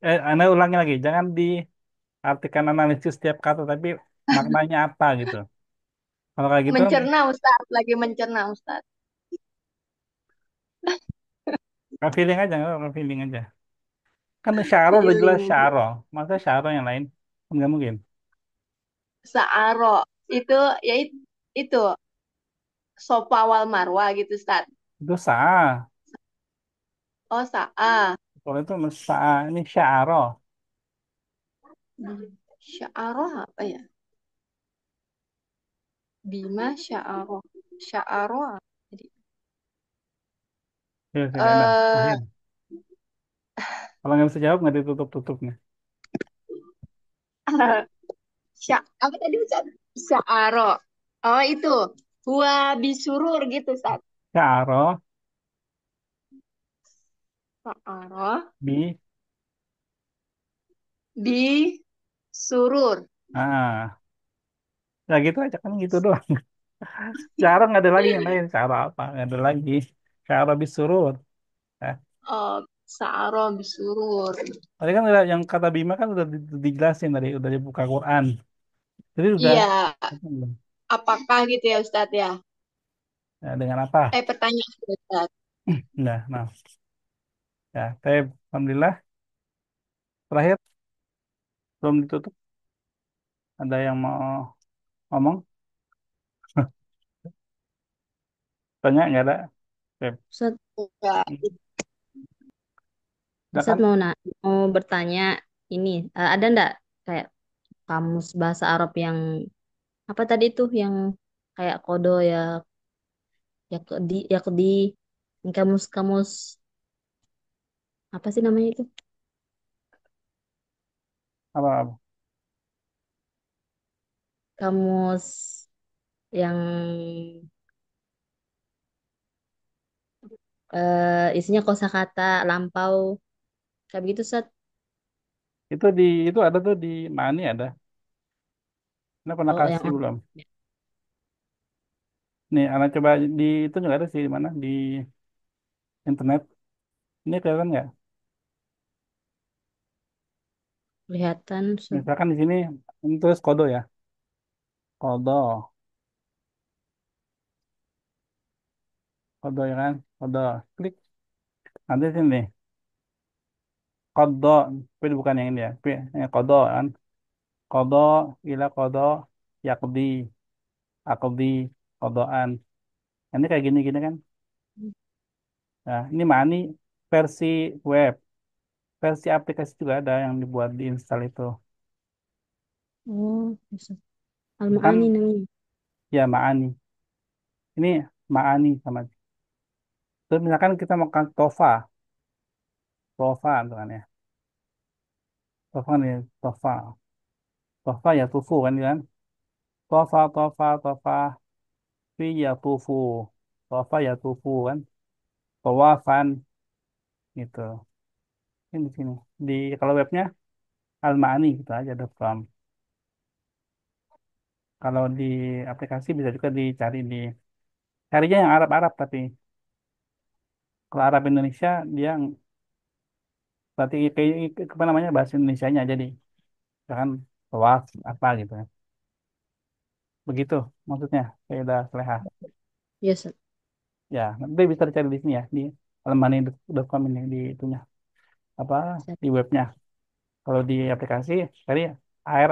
Anda ulangi lagi. Jangan diartikan analisis setiap kata, tapi maknanya apa gitu. Kalau kayak gitu, Mencerna, Ustaz. Lagi mencerna, Ustaz. feeling aja, nggak feeling aja. Kan syaro udah jelas Feeling. syaro. Masa syaro yang lain? Kan nggak mungkin. Sa'aro. Itu, ya itu. Sofa wal marwah gitu, Ustaz. Itu sah. Oh, sa'a. Kalau itu sah, ini syaro. Sya'aro apa ya? Bima sya'aro. Sya'aro apa? Jadi, Ya, udah. eh Akhir. Kalau nggak bisa jawab, nggak ditutup-tutupnya. apa tadi Ustaz? Sya'aro. Oh, itu. Huwa bisurur gitu, Ustaz. Syaro, Sya'aro bi, bi surur. ah, ya gitu aja kan gitu doang. Cara nggak ada lagi yang lain. Cara apa? Nggak ada lagi. Cara bisurur. Nah, Oh, sa'aro bisurur. tadi kan udah, yang kata Bima kan udah dijelasin tadi, udah dibuka Quran. Jadi udah. Iya, apakah gitu ya Ustadz ya? Ya, dengan apa? Pertanyaan Ustadz. Nah. Ya, alhamdulillah. Terakhir, belum ditutup. Ada yang mau ngomong? Tanya nggak ada? Tep. Ustaz, Enggak. Ustaz Silakan. mau bertanya ini, ada ndak kayak kamus bahasa Arab yang apa tadi tuh yang kayak kodo ya, ya di kamus-kamus apa sih namanya itu? Apa? Kamus yang isinya kosakata lampau kayak begitu Ustaz. Itu ada tuh di Mani ada. Ini pernah Oh, yang kasih belum? Nih, anak coba di itu juga ada sih di mana di internet. Ini kelihatan nggak? kelihatan Ustaz. Misalkan di sini ini tulis kodo ya. Kodo, kodo ya kan? Kodo. Klik. Nanti sini nih. Kodo, tapi bukan yang ini ya. Tapi yang kodo kan. Kodo, ila kodo, yakdi, akdi, kodoan. Ini kayak gini-gini kan. Nah, ini Mani versi web. Versi aplikasi juga ada yang dibuat diinstal itu. Oh, Ustaz. Kan Al-Ma'ani namanya. ya Maani. Ini Maani sama. Terus misalkan kita makan tofa, tofa tuh kan ya. Tofa nih, tofa. Tofa ya tufu kan. Tofa, fi ya tufu. Tofa ya tufu kan. Tawafan gitu. Ini di sini. Di kalau webnya Al-Maani gitu aja .com. Kalau di aplikasi bisa juga dicari di carinya yang Arab-Arab tapi kalau Arab Indonesia dia berarti kayak apa namanya bahasa Indonesianya jadi misalkan tawaf apa gitu kan. Begitu maksudnya saya udah seleha. Ya, Ustaz. Ya, nanti bisa dicari di sini ya di alemani.com ini di itunya apa Ustaz. di webnya. Kalau di aplikasi cari air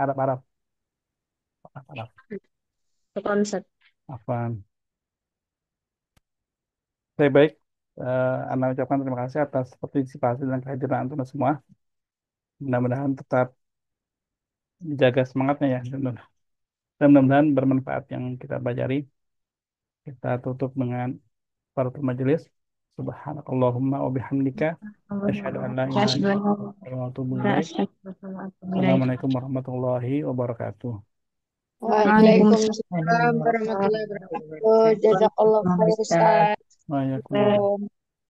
Arab-Arab Arab. Syukran, Ustaz. Apa? Baik-baik. Anda ucapkan terima kasih atas partisipasi dan kehadiran Anda semua. Mudah-mudahan tetap dijaga semangatnya ya. Dan mudah-mudahan bermanfaat yang kita pelajari. Kita tutup dengan paratul majelis. Subhanakallahumma wa bihamdika. Asyhadu an la ilaha illa anta wa atubu ilaik. Assalamualaikum warahmatullahi wabarakatuh. Waalaikumsalam warahmatullahi wabarakatuh. Jazakallah khair Ustaz. Waalaikumsalam.